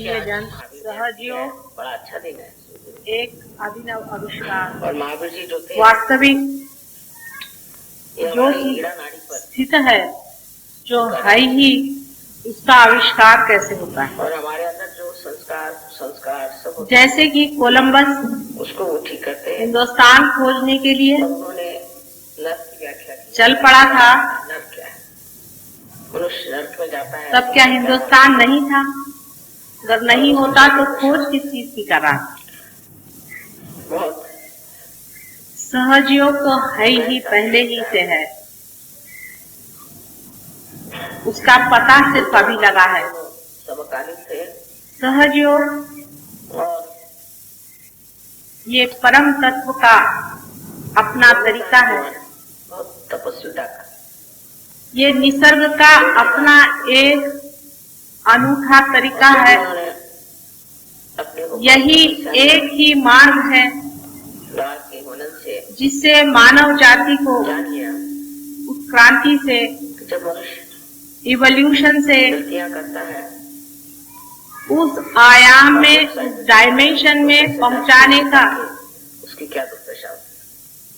प्रियजन, सहजयोग बड़ा अच्छा दिन है, एक अभिनव आविष्कार और महावीर जी जो थे वास्तविक जो चीज कीड़ा नाड़ी पर स्थित है जो है ही उसका आविष्कार कैसे होता है। और हमारे अंदर जो संस्कार सब होते जैसे कि कोलंबस उसको वो ठीक करते हैं। हिंदुस्तान खोजने के लिए उन्होंने नर्क की व्याख्या की। चल पड़ा था, नर्क क्या है? मनुष्य नर्क में जाता है। तब क्या हिंदुस्तान नहीं था? अगर नहीं होता तो खोज किस चीज की करा। बहुत सहजयोग तो है ही, पहले ही से है, उसका पता सिर्फ अभी लगा है। समकालीन थे सहजयोग और ये परम तत्व का अपना तरीका है, बहुत तपस्विता का। ये निसर्ग का अपना एक अनूठा तरीका है। यही एक ही मार्ग है जिससे मानव जाति को उत्क्रांति से, जब मनुष्य इवोल्यूशन से गलतियां करता है उस आयाम में, उस डायमेंशन में पहुंचाने का उसकी क्या दुर्दशा होती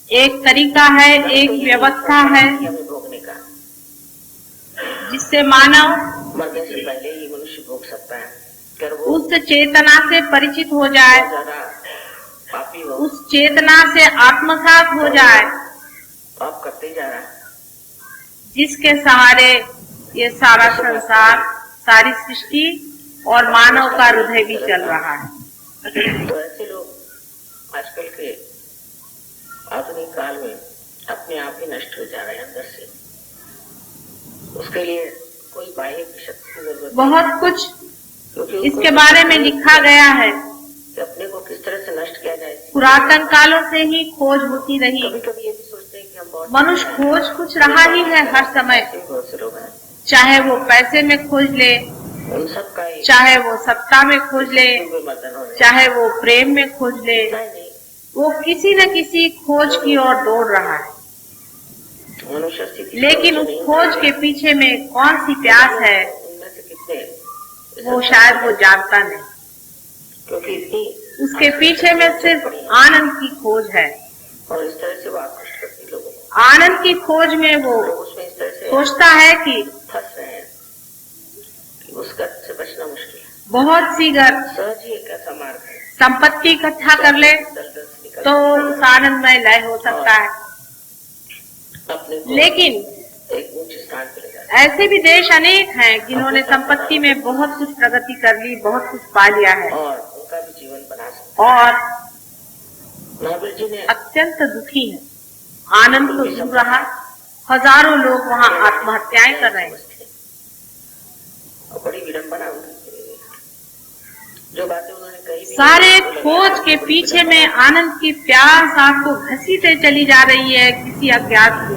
है। एक तरीका है, एक व्यवस्था है भोगने का, जिससे मानव मरने से पहले ही मनुष्य भोग सकता है। उस चेतना से परिचित हो जाए, पापी हो, उस चेतना से आत्मसात हो जाए, पाप करते जा रहा है, जिसके सहारे ये सारा संसार, सारी सृष्टि और मानव का हृदय भी चल रहा है। तो ऐसे लोग आजकल के आधुनिक काल में अपने आप ही नष्ट हो जा रहे हैं अंदर से। उसके लिए कोई बाह्य शक्ति की जरूरत नहीं। बहुत कुछ इसके बारे में लिखा गया है कि अपने को किस तरह से नष्ट किया जाए। पुरातन कालों से ही खोज होती रही। कभी कभी ये भी सोचते हैं कि हम बहुत मनुष्य खोज कुछ रहा ही है हर समय, बहुत से लोग हैं, चाहे वो पैसे में खोज ले, उन सब का ही चाहे वो सत्ता में खोज ले, चाहे वो प्रेम में खोज ले, वो किसी न किसी खोज की ओर दौड़ रहा है। लेकिन उस खोज के पीछे में कौन सी प्यास है वो शायद वो जानता नहीं, क्योंकि उसके पीछे में सिर्फ आनंद की खोज है। और इस तरह से वो आकृष्ट करती लोगों को। आनंद की खोज में वो उसमें इस तरह से सोचता है कि फंस रहे हैं कि उस गर्त से बचना मुश्किल है। बहुत सी घर सहज ही एक ऐसा मार्ग है, संपत्ति इकट्ठा कर ले तो उस आनंदमय लय हो सकता है। अपने को लेकिन एक ऊंचे स्थान पर ले जाए। ऐसे भी देश अनेक हैं जिन्होंने संपत्ति में बहुत कुछ प्रगति कर ली, बहुत कुछ पा लिया है और उनका भी जीवन बना सकते और महावीर जी ने अत्यंत दुखी है। आनंद तो दूर रहा, हजारों लोग वहाँ आत्महत्याएं कर रहे हैं। और बड़ी विडंबना उनकी, जो बातें उन्होंने कही सारे खोज के पीछे में आनंद की प्यास आपको घसीटे चली जा रही है किसी अज्ञात को।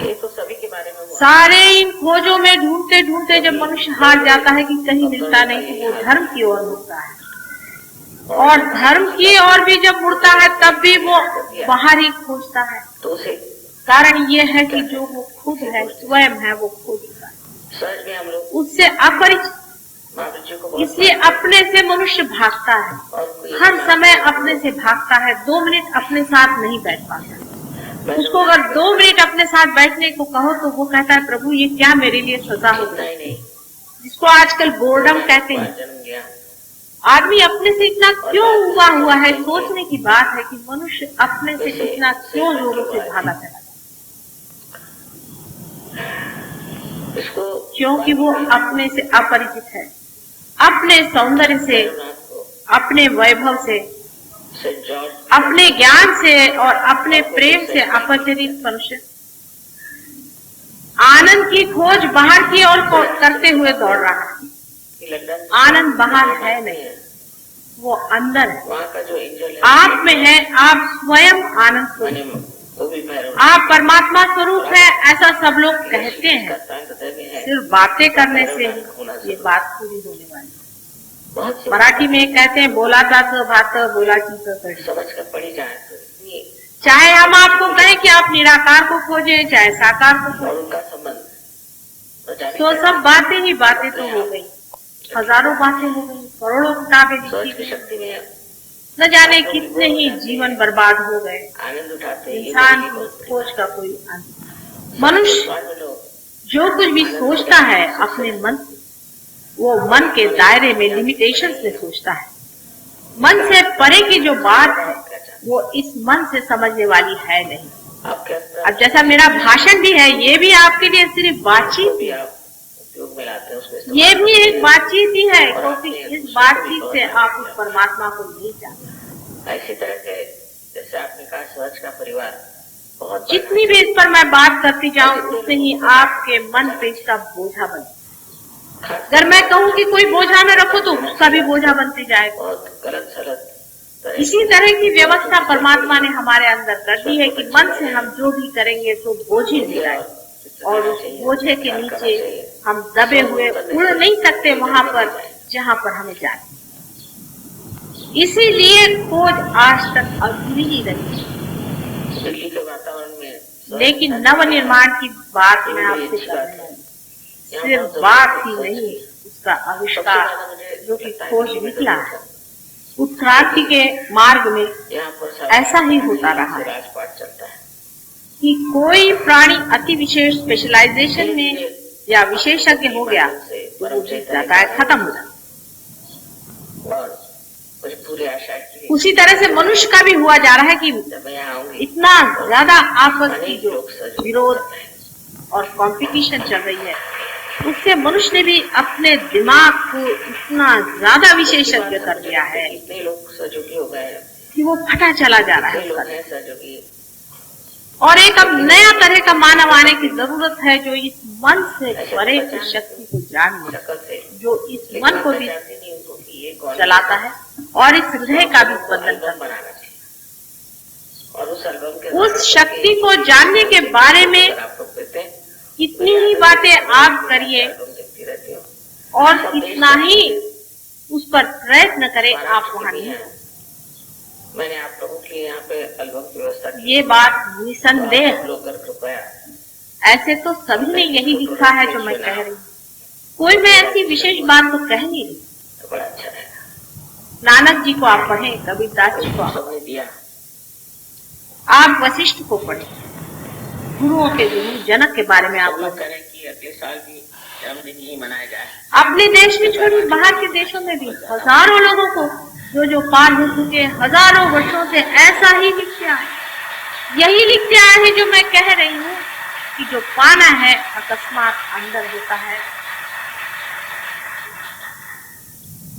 ये तो सभी के बारे में सारे इन खोजों में ढूंढते ढूंढते जब मनुष्य हार जाता है कि कहीं मिलता नहीं तो वो धर्म की ओर मुड़ता है, और धर्म की ओर भी जब मुड़ता है तब भी वो बाहर ही खोजता है। तो उसे कारण ये है कि जो वो खुद है, स्वयं है, वो खोजता है, सहज में हम लोग उससे अपरिचित, महावीर जी को इसलिए अपने से मनुष्य भागता है, हर समय अपने से भागता है। 2 मिनट अपने साथ नहीं बैठ पाता। उसको अगर 2 मिनट अपने साथ बैठने को कहो तो वो कहता है प्रभु ये क्या मेरे लिए सजा हो गई, जिसको आजकल बोर्डम कहते हैं। आदमी अपने से इतना क्यों हुआ है, सोचने की बात है कि मनुष्य अपने से इतना क्यों जोरों से भागा चला, क्योंकि वो अपने से अपरिचित है, अपने सौंदर्य से, अपने वैभव से, अपने ज्ञान से और अपने प्रेम से अपरिचित मनुष्य आनंद की खोज बाहर की ओर करते हुए दौड़ रहा है। आनंद बाहर है नहीं, वो अंदर है, आप में है। आप स्वयं आनंद स्वरूप, आप परमात्मा स्वरूप है, ऐसा सब लोग कहते हैं। सिर्फ बातें करने से ही ये बात पूरी होने वाली है। मराठी में कहते हैं बोला जात भात बोलाची कड़ी, समझ कर पड़ी जाए। चाहे हम आपको कहें कि आप निराकार को खोजें, चाहे साकार को खोजें, उनका संबंध तो सब बातें ही बातें तो हो गई। हजारों बातें हो गई, करोड़ों किताबें लिखी गई, शक्ति में न जाने कितने ही जीवन बर्बाद हो गए। आनंद उठाते इंसान की खोज का कोई अंत। मनुष्य जो कुछ भी सोचता है अपने मन से, वो मन के दायरे में लिमिटेशंस में सोचता है। मन से परे की जो बात है वो इस मन से समझने वाली है नहीं। अब जैसा मेरा भाषण भी है, ये भी आपके लिए सिर्फ बातचीत है, ये भी एक बातचीत ही है, क्योंकि इस बातचीत से आप उस परमात्मा को नहीं जानते। इसी तरह से जैसे आपने कहा स्वच्छ का परिवार बहुत, जितनी भी इस पर मैं बात करती जाऊं उतने ही आपके मन पे इसका बोझा बने। अगर मैं कहूँ कि कोई बोझा न रखो तो उसका भी बोझा बनते जाएगा। बहुत गलत सलत इसी तरह की व्यवस्था परमात्मा ने हमारे अंदर कर दी है कि मन से हम जो भी करेंगे तो बोझे हो जाएगा, और उस बोझे के नीचे हम दबे हुए उड़ नहीं सकते वहां पर जहां पर हमें जाना। इसीलिए खोज आज तक अधूरी ही रही। दिल्ली के वातावरण में, लेकिन नव निर्माण की बात मैं आपसे कर रही हूँ, सिर्फ बात ही नहीं, उसका आविष्कार जो कि खोज निकला है। उत्क्रांति के मार्ग में ऐसा ही होता रहा है कि कोई प्राणी अति विशेष स्पेशलाइजेशन में या विशेषज्ञ हो गया तो वो जीत जाता है, खत्म हो जाता है। उसी तरह से मनुष्य का भी हुआ जा रहा है कि इतना ज्यादा आपस की जो विरोध और कंपटीशन चल रही है, उससे मनुष्य ने भी अपने दिमाग को इतना ज्यादा विशेषज्ञ कर दिया है इतने लोग सहयोगी हो गए कि वो फटा चला जा रहा है। सहयोगी, और एक अब नया तरह का मानव आने की जरूरत है जो इस मन से परे की शक्ति को जान ले, जो इस मन को भी चलाता है और इस हृदय का भी स्पंदन करता है। और उस शक्ति को जानने के बारे में इतनी ही बातें आप करिए और इतना ही उस पर प्रयत्न करें, आप वहां नहीं। मैंने आप लोगों के लिए यहाँ पे एल्बम की व्यवस्था की। ये बात निसंदेह, कृपया ऐसे तो सभी ने यही लिखा है जो मैं कह रही हूँ, कोई मैं ऐसी विशेष बात तो कह नहीं रही। तो बड़ा अच्छा रहेगा। नानक जी को आप पढ़ें, कबीरदास जी को आप दिया, आप वशिष्ठ को पढ़ें, गुरुओं के गुरु जनक के बारे में आप करें कि अगले साल भी जन्मदिन ही मनाया जाए। अपने देश में छोड़िए, बाहर के देशों में भी हजारों लोगों को जो पार हो चुके हजारों वर्षों से ऐसा ही लिखते आए, यही लिखते आए हैं जो मैं कह रही हूँ कि जो पाना है अकस्मात अंदर होता है।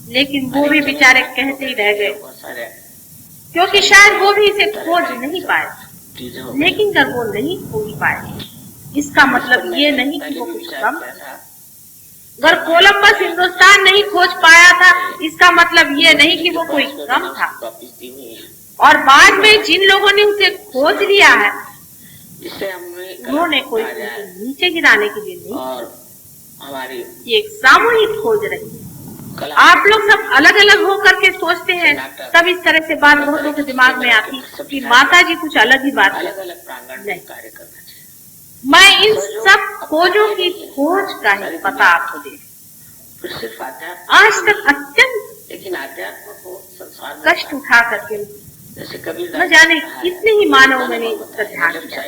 लेकिन वो भी बेचारे कहते ही रह गए, क्योंकि शायद वो भी इसे खोज नहीं पाए। लेकिन जब वो नहीं खोज पाए, इसका मतलब ये नहीं कि वो कुछ कम। अगर कोलंबस हिंदुस्तान नहीं खोज पाया था, इसका मतलब ये नहीं कि वो कोई कम था। और बाद में जिन लोगों ने उसे खोज लिया है, उन्होंने कोई नीचे गिराने के लिए नहीं, ये एक सामूहिक खोज रही। आप लोग सब अलग अलग होकर के सोचते हैं, तब इस तरह से बात बहुतों के दिमाग में आती कि माता जी कुछ अलग ही बात नहीं। मैं इन सब खोजों की खोज का ही पता आपको दे। आज तक अत्यंत कष्ट उठा करके न जाने कितने ही मानव मैंने ध्यान दिया।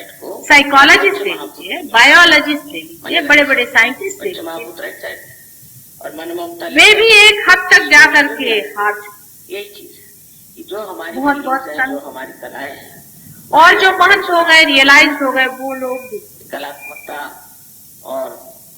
साइकोलॉजिस्ट ले लीजिए, बायोलॉजिस्ट ले लीजिए, बड़े बड़े साइंटिस्ट ले लीजिए, वे भी एक हद तक जाकर के हाथ, यही चीज जो हमारी बहुत जो हमारी कलाएं हैं, और जो महंत हो गए, रियलाइज हो गए, वो लोग भी कलात्मकता और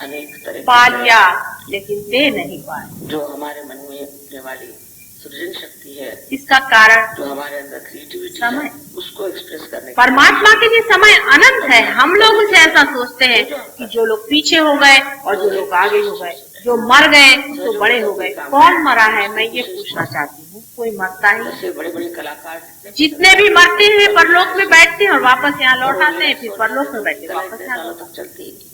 अनेक तरह पा लिया, लेकिन दे नहीं पाए जो हमारे मन में रहने वाली सृजन शक्ति है। इसका कारण जो हमारे अंदर क्रिएटिविटी समय, उसको एक्सप्रेस करने। परमात्मा के लिए समय अनंत है। हम लोग उसे ऐसा सोचते हैं कि जो लोग पीछे हो गए और जो लोग आगे हो गए, जो मर गए तो बड़े हो गए। कौन मरा है, मैं ये पूछना चाहती हूँ। कोई मरता ही, बड़े बड़े कलाकार जितने भी मरते हैं परलोक में बैठते हैं और वापस यहाँ लौट आते हैं, फिर परलोक में बैठते वापस यहाँ लौट चलते हैं।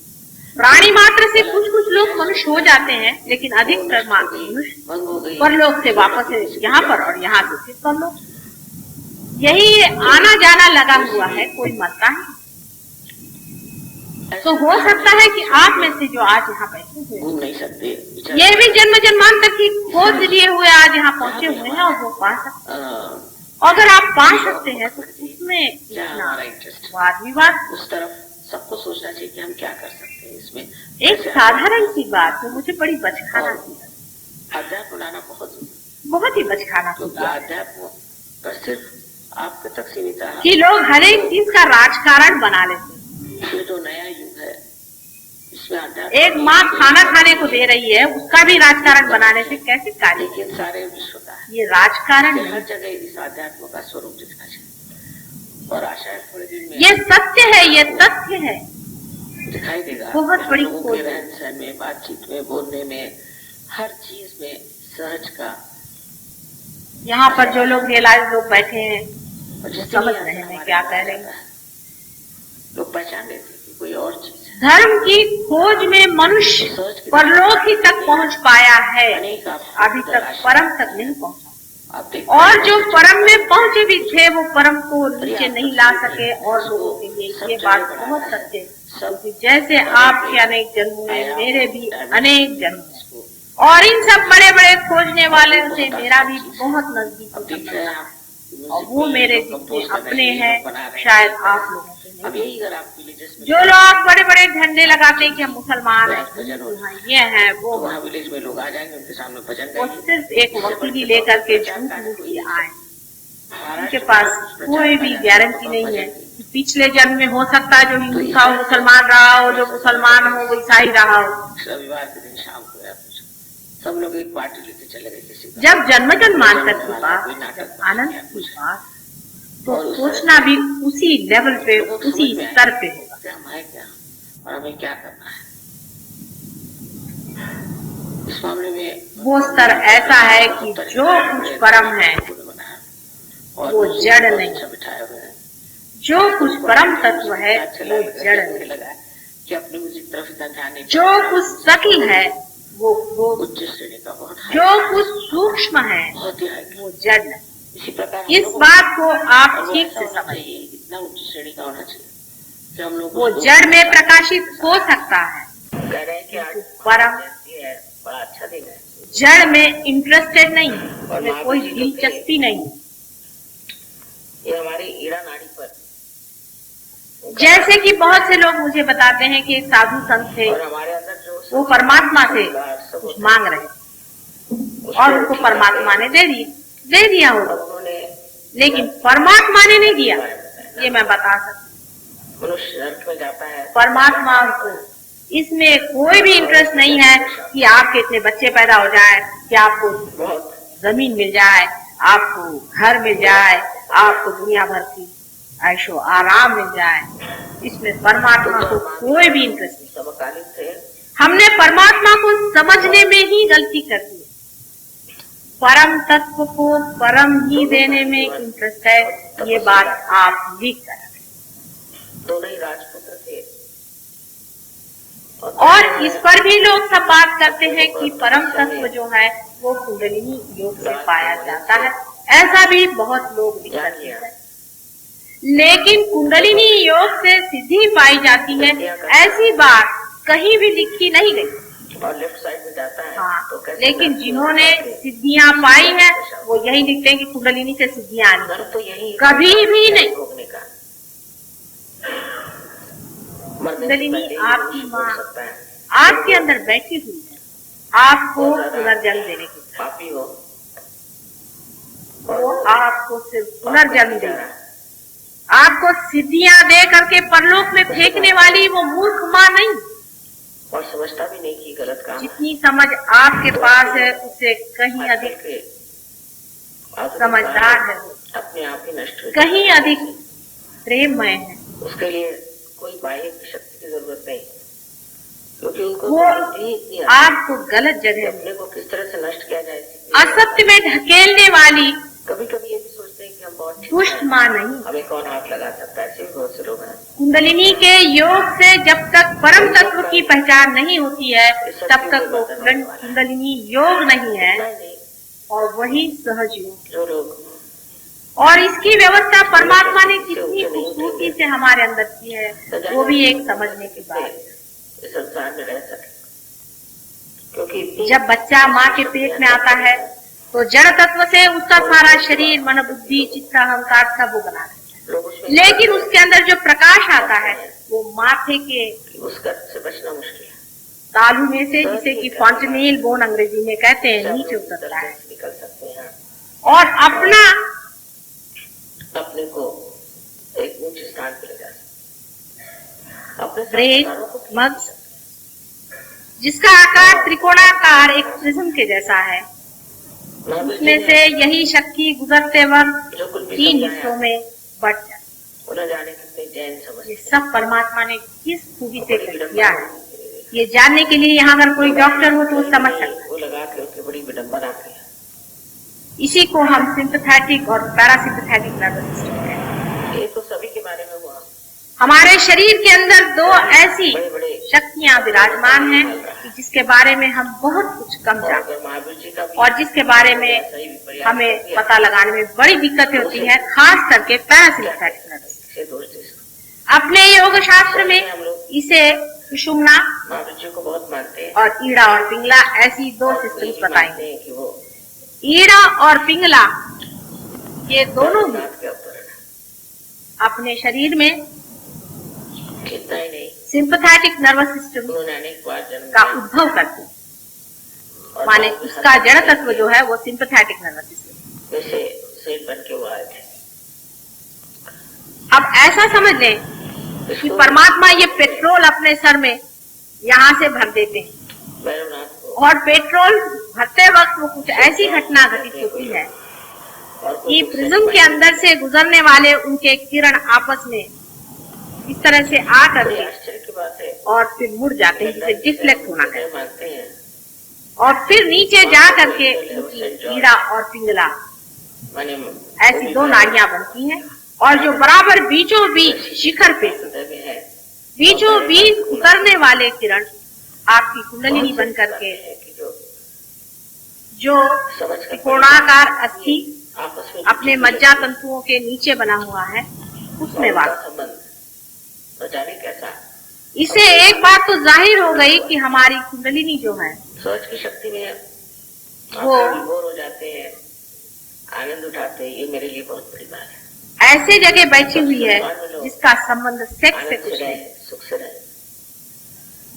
प्राणी मात्र से कुछ कुछ लोग मनुष्य हो जाते हैं, लेकिन अधिकतर मनुष्य परलोक से वापस यहाँ पर और यहाँ से फिर परलोक। यही आना जाना लगा हुआ है, कोई मरता है। तो हो सकता है कि आप में से जो आज यहाँ बैठे हुए घूम नहीं सकते, ये भी जन्म जन्मांतर की खोज लिए हुए आज यहाँ पहुँचे हुए हैं और वो पा सकते हैं। अगर आप पा सकते हैं तो उसमें हमारा इंटरेस्ट वाद विवाद उस तरफ सबको सोचना चाहिए कि हम क्या कर सकते हैं इसमें। एक साधारण सी बात जो मुझे बड़ी बचकाना सी अध्यात्म बनाना बहुत ही बचकाना सी क्योंकि अध्यात्म पर सिर्फ आपके तक सीमित है कि लोग हर एक चीज का राजकारण बना लेते हैं। ये तो नया युग है, इसमें अध्यात्म एक माँ खाना खाने को दे रही है, उसका भी राजकारण बनाने से कैसे कार्य? लेकिन सारे विश्व का ये राजकारण हर जगह इस अध्यात्म का स्वरूप दिखना चाहिए और आशा है थोड़े दिन में ये सत्य है, ये तथ्य है, दिखाई देगा। बहुत बड़ी लोगों के रहन सहन में, बातचीत में, बोलने में, हर चीज में सहज का। यहाँ पर जो लोग रियलाइज लोग बैठे हैं समझ रहे हैं क्या कह रहे हैं, लोग पहचान लेते कि कोई और चीज है। धर्म की खोज में मनुष्य परलोक ही तक पहुँच पाया है, अभी तक परम तक नहीं पहुँचा। और जो परम में पहुँचे भी थे वो परम को नीचे नहीं ला सके। और लोगों के लिए ये बात बहुत सत्य है, जैसे आपके अनेक जन्म हुए, मेरे भी अनेक जन्म हुए, और इन सब बड़े बड़े खोजने वाले से मेरा भी बहुत नजदीक है और वो मेरे जितने अपने हैं शायद आप लोगों के नहीं। जो लोग बड़े बड़े झंडे लगाते हैं कि हम मुसलमान हैं, ये हैं वो विलेज में लोग आ जाएंगे, उनके सामने भजन वो सिर्फ एक वकीली लेकर के झूठ मूठ के आए, उनके पास कोई भी गारंटी नहीं है कि पिछले जन्म में हो सकता है जो हिंदू था वो मुसलमान रहा हो, जो मुसलमान हो वो ईसाई रहा हो। रविवार के दिन शाम को सब लोग एक पार्टी लेके चले गए किसी। जब जन्म जन्मांतर की बात, आनंद की बात, तो सोचना भी उसी लेवल पे, उसी स्तर पे होगा। हम है क्या और हमें क्या करना है इस मामले में। वो स्तर ऐसा है कि जो कुछ परम है वो जड़ नहीं, जो कुछ परम तत्व है वो जड़ नहीं, कि अपने मुझे तरफ इतना ध्यान नहीं, जो कुछ सटल है वो उच्च श्रेणी का बहुत है, जो कुछ सूक्ष्म है बहुत ही है वो जड़ नहीं। इसी प्रकार इस बात को आप ठीक से समझिए, इतना उच्च श्रेणी का होना चाहिए कि हम लोग वो जड़ में प्रकाशित हो सकता है। कह रहे हैं कि परम बड़ा अच्छा दिन है, जड़ में इंटरेस्टेड नहीं, उसमें कोई दिलचस्पी नहीं। ये हमारी ईड़ा नाड़ी पर, जैसे कि बहुत से लोग मुझे बताते हैं कि एक साधु संत थे, और हमारे अंदर जो वो परमात्मा से कुछ मांग रहे और उनको परमात्मा ने दे दिया होगा, लेकिन परमात्मा ने नहीं दिया, ये मैं बता सकती। मनुष्य नरक में जाता है, परमात्मा को इसमें कोई भी इंटरेस्ट नहीं है कि आपके इतने बच्चे पैदा हो जाए, कि आपको जमीन मिल जाए, आपको घर मिल जाए, आपको दुनिया भर की ऐशो आराम मिल जाए। इसमें परमात्मा को कोई भी इंटरेस्ट नहीं। समकालीन थे, हमने परमात्मा को समझने में ही गलती कर दी। परम तत्व को परम ही देने में इंटरेस्ट है, ये बात आप लिख कर रखें। दोनों ही राजपुत्र थे, और इस पर भी लोग सब बात करते हैं कि परम तत्व जो है वो कुंडलिनी योग से पाया जाता है, ऐसा भी बहुत लोग लिखते हैं। लेकिन कुंडलिनी योग से सिद्धि पाई जाती है, ऐसी बात कहीं भी लिखी नहीं गई। और लेफ्ट साइड में जाता है। हाँ, तो लेकिन जिन्होंने सिद्धियां पाई हैं वो यही लिखते हैं कि कुंडलिनी से सिद्धियां आनी, तो यही कभी भी नहीं। का कुंडलिनी आपकी माँ आपके अंदर बैठी हुई है, आपको पुनर्जन्म देने की, पापी हो वो आपको सिर्फ पुनर्जन्म देगा, आपको सिद्धियां दे करके परलोक में फेंकने वाली वो मूर्ख माँ नहीं। और समझता भी नहीं कि गलत काम। जितनी समझ आपके पास है उससे कहीं अधिक समझदार है, अपने आप ही नष्ट हो, कहीं अधिक प्रेममय है। उसके लिए कोई बाह्य शक्ति की जरूरत नहीं, क्योंकि उनको वो आपको गलत जगह अपने को किस तरह से नष्ट किया जाए, असत्य में ढकेलने वाली कभी कभी ये भी सोचते हैं कि हम बहुत दुष्ट माँ नहीं। हमें कौन हाथ लगा सकता है, ऐसे भी बहुत से लोग हैं। कुंडलिनी के योग से जब तक परम तत्व की पहचान नहीं होती है तब तक वो कुंडलिनी योग नहीं है, और वही सहज योग। जो लोग और इसकी व्यवस्था परमात्मा ने कितनी खूबसूरती से हमारे अंदर की है, वो भी एक समझने की बात है। इस संसार में रह सके, क्योंकि जब बच्चा माँ के पेट में आता है तो जड़ तत्व से उसका सारा शरीर, मन, बुद्धि, चित्त, अहंकार सब वो बना रहता है, लेकिन उसके अंदर जो प्रकाश आता है वो माथे के उस गर्त से बचना मुश्किल है। तालू में से, जिसे कि फॉन्टेनेल बोन अंग्रेजी में कहते हैं, नीचे उतरता है निकल सकते हैं और अपने को एक ऊंचे स्थान पर ले जा सकते, अपने ब्रेन, मग्ज, जिसका आकार त्रिकोणाकार एक प्रिज्म के जैसा है, उसमें से यही शक्ति गुजरते वक्त 3 हिस्सों में बट जाती है। ये सब परमात्मा ने किस खूबी से किया है, ये जानने के लिए यहाँ अगर कोई डॉक्टर हो तो वो समझ सकता है। बड़ी विडंबना है। इसी को हम सिंपैथेटिक और पैरासिम्पैथेटिक नर्वस सिस्टम कहते हैं। ये तो सभी के बारे में हुआ। हमारे शरीर के अंदर 2 ऐसी शक्तियां विराजमान हैं कि जिसके बारे में हम बहुत कुछ कम जानते हैं और जिसके बारे में हमें पता लगाने में बड़ी दिक्कतें होती हैं, खास करके पैरासिम्पैथेटिक नर्वस सिस्टम। अपने योग शास्त्र में इसे सुषुम्ना को बहुत मानते हैं और ईड़ा और पिंगला ऐसी 2 सिस्टम्स बताएंगे। ईड़ा और पिंगला ये दोनों ही अपने शरीर में इतना ही नहीं, सिंपैथेटिक नर्वस सिस्टम का उद्भव करते हैं, माने उसका जड़ तत्व जो है वो सिंपैथेटिक नर्वस सिस्टम जैसे सेल बन के हुआ है। अब ऐसा समझ लें कि परमात्मा ये पेट्रोल अपने सर में यहाँ से भर देते हैं और पेट्रोल भरते वक्त वो कुछ ऐसी घटना घटित होती है कि प्रिज्म के अंदर से गुजरने वाले उनके किरण आपस में इस तरह से आ करके और फिर मुड़ जाते हैं, जिसे डिफ्लेक्ट होना कहते हैं, और फिर नीचे जा करके ईड़ा और पिंगला ऐसी 2 नाड़ियां बनती हैं और जो बराबर बीचों बीच शिखर पे बीचों बीच उतरने वाले किरण आपकी कुंडलिनी बन करके जो त्रिकोणाकार अस्थि अपने मज्जा तंतुओं के नीचे बना हुआ है उसमें वास। इसे एक बात तो जाहिर हो गई कि हमारी कुंडलिनी जो है सोच की शक्ति में वो बोर हो जाते हैं, आनंद उठाते हैं, ये मेरे लिए बहुत बड़ी बात है। ऐसे जगह बैठी हुई है जिसका संबंध सेक्स से कुछ नहीं। सुख से रहे।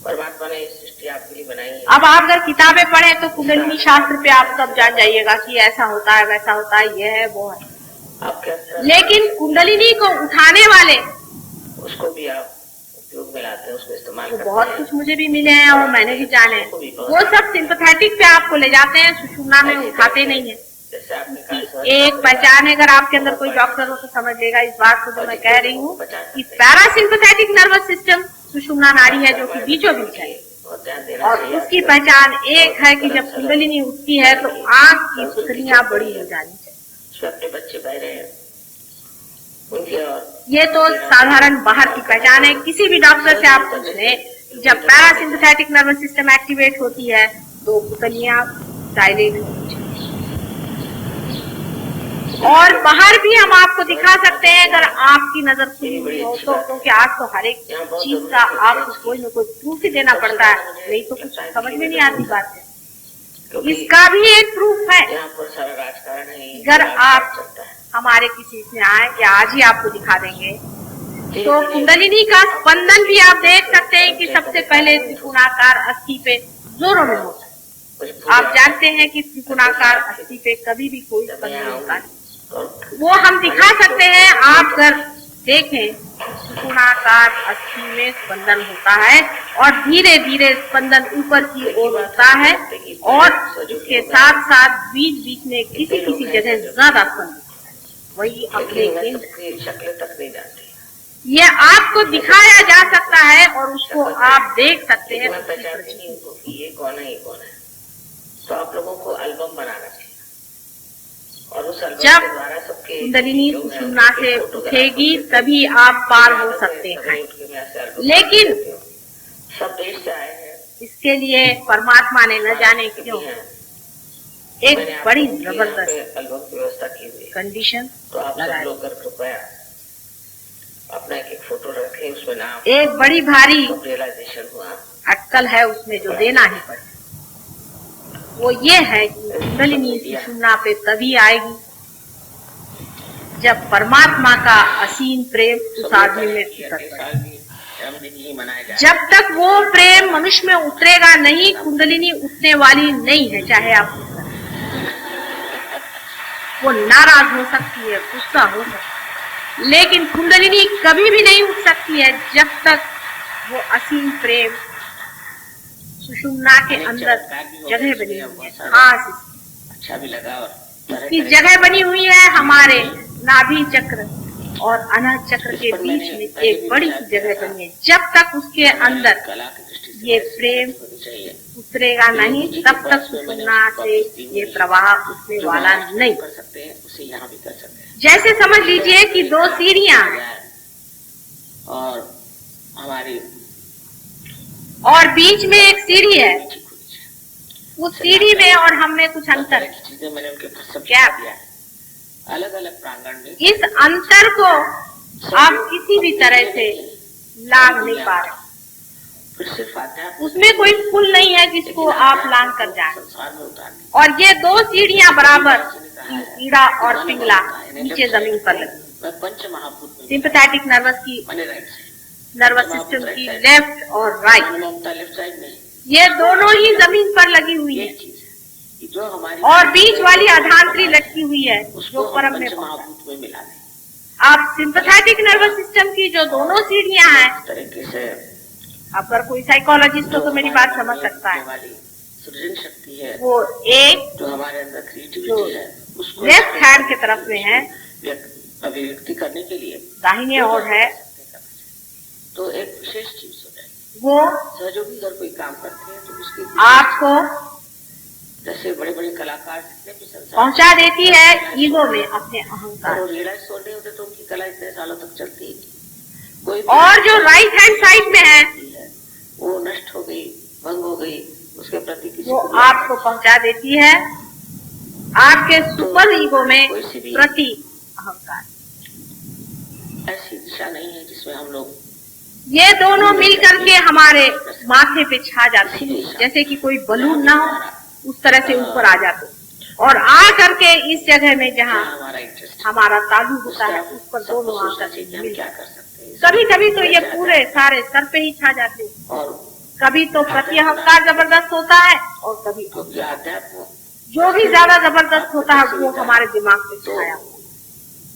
परमात्मा ने इस सृष्टि आपके लिए बनाई है। अब आप अगर किताबें पढ़े तो कुंडलिनी शास्त्र पे आप सब जान जाइएगा कि ऐसा होता है, वैसा होता है, ये है, वो है। लेकिन कुंडलिनी को उठाने वाले उसको भी आप उपयोग में लाते हैं, उसको इस्तेमाल करते हैं। बहुत कुछ मुझे भी मिले हैं और मैंने भी जाने हैं। वो सब सिंपैथेटिक पे आपको ले जाते हैं, सुषुम्ना में उठाते नहीं है। एक पहचान है, अगर आपके अंदर कोई डॉक्टर हो तो समझ लेगा इस बात को जो मैं कह रही हूँ कि पैरासिम्पैथेटिक नर्वस सिस्टम सुषुम्ना नाड़ी है जो कि बीचों बीच है, और उसकी पहचान एक है कि जब कुंडलिनी उठती है तो आंख की पुतलियां बड़ी हो जानी चाहिए। अपने बच्चे बहरे हैं, ये तो साधारण बाहर की पहचान है। किसी भी डॉक्टर से आप पूछ लें, जब पैरासिम्पैथेटिक नर्वस सिस्टम एक्टिवेट होती है तो पुतलियां डायलेट होती है। और बाहर भी हम आपको दिखा सकते हैं अगर आपकी नजर खुली हुई हो तो, क्योंकि आज तो हर एक चीज का आपको कोई न कोई प्रूफ ही देना पड़ता है, नहीं तो कुछ समझ में नहीं आती बात है। इसका भी एक प्रूफ है। अगर आप हमारे किसी इसमें आए कि आज ही आपको दिखा देंगे तो कुंडलिनी का स्पंदन भी आप देख सकते हैं कि सबसे पहले त्रिकोणाकार अस्थि पे जोरों में होता है। आप जानते हैं कि त्रिकोणाकार अस्थि पे कभी भी कोई स्पंदन होता है, वो हम दिखा सकते हैं। आप अगर देखें त्रिकोणाकार अस्थि में स्पंदन होता है और धीरे धीरे स्पंदन ऊपर की ओर होता है और इसके साथ साथ बीच बीच में किसी किसी जगह ज्यादा स्पंदन, वही अपने शक्ल तक नहीं जाती। ये आपको दिखाया जा सकता है और उसको आप देख सकते हैं। ये कौन है, ये कौन है, तो आप लोगों को एल्बम बनाना चाहिए और उस एल्बम जब के द्वारा सबके कुंडलिनी सुषुम्ना से उठेगी तभी आप पार हो सकते हैं। लेकिन सब देश से आए हैं, इसके लिए परमात्मा ने न जाने क्यों एक मैंने आपको बड़ी यहाँ जबरदस्त पे एल्बम की व्यवस्था की हुई है, कंडीशन तो आप सब लगाई। लोग कर कृपया अपना एक फोटो रखें, उसमें नाम एक बड़ी भारी रियलाइजेशन हुआ। अटकल है उसमें जो देना ही पड़े, वो ये है कि कुंडलिनी सुषुम्ना पे तभी आएगी जब परमात्मा का असीम प्रेम उस आदमी में उतर पड़े। जब तक वो प्रेम मनुष्य में उतरेगा नहीं, कुंडलिनी उठने वाली नहीं है। चाहे आप कुछ करें, वो नाराज हो सकती है, गुस्सा हो सकती है, लेकिन कुंडलिनी कभी भी नहीं उठ सकती है जब तक वो असीम प्रेम सुषुम्ना के अंदर जगह बनी हुई है। खास अच्छा भी लगा और इसकी जगह बनी हुई है हमारे नाभि चक्र और अनाहत चक्र के बीच में एक बड़ी सी जगह बनी है। जब तक उसके अंदर ये प्रेम उतरेगा नहीं, तब तक सुषुम्ना से ये प्रवाह उठने वाला नहीं। कर सकते हैं उसे यहाँ भी कर सकते हैं। जैसे समझ लीजिए कि दो सीढ़ियां और हमारी और बीच में एक सीढ़ी है, उस सीढ़ी में और हम में कुछ अंतर है। चीजें मैंने उनके क्या? अलग अलग प्रांगण में इस अंतर को आप किसी भी तरह से लांघ नहीं पा रहे। फिर सिर्फ आध्यात्म उसमें कोई पुल नहीं है जिसको आप लांघ कर जाए। संसार में उतारने और ये दो सीढ़ियां बराबर, कीड़ा और पिंगला नीचे जमीन पर लगी। मैं पंच महाभूत में सिंपैथेटिक नर्वस की मैंने राइट साइड, नर्वस सिस्टम की लेफ्ट और राइट, ममता लेफ्ट साइड में, ये दोनों ही जमीन पर लगी हुई ये है। चीज है कि जो हमारी और बीच वाली आधांतरी लटकी हुई है उसको जो हम परम में पंच पहुंचा। महाभूत में मिला दें। आप सिंपैथेटिक नर्वस सिस्टम की जो दोनों सीढ़ियां हैं, इस तरीके से अगर कोई साइकोलॉजिस्ट हो तो मेरी बात समझ सकता है, वाली सृजन शक्ति है, वो एक जो हमारे अंदर क्रिएटिविटी है, उसको लेफ्ट हैंड की तरफ में है, अभिव्यक्ति करने के लिए दाहिने ओर है, तो एक विशेष चीज हो जाएगी। वो सहयोगी अगर कोई काम करते हैं तो उसकी आपको जैसे बड़े बड़े कलाकार जितने भी संसार पहुंचा देती है ईगो में, अपने अहंकार। और रियलाइज हो रहे होते तो उनकी कला इतने सालों तक चलती है। कोई और जो राइट हैंड साइड में है वो नष्ट हो गई, भंग हो गई, उसके प्रति किसी वो को आपको पहुंचा देती है आपके सुपर ईगो में प्रति अहंकार। ऐसी दिशा नहीं है जिसमें हम लोग ये दोनों मिल करके हमारे माथे पे छा जाते हैं, जैसे कि कोई बलून ना हो उस तरह से ऊपर आ जाते और आ करके इस जगह में जहाँ हमारा इंटरेस्ट हमारा तालु होता है उस पर दोनों आ करके हम मिल क्या जाते कर सकते हैं। हैं। कभी कभी तो ये पूरे सारे सर पे ही छा जाते हैं, और कभी तो प्रति अहंकार जबरदस्त होता है और कभी क्योंकि अध्यात्म जो भी ज्यादा जबरदस्त होता है वो हमारे दिमाग पे छाया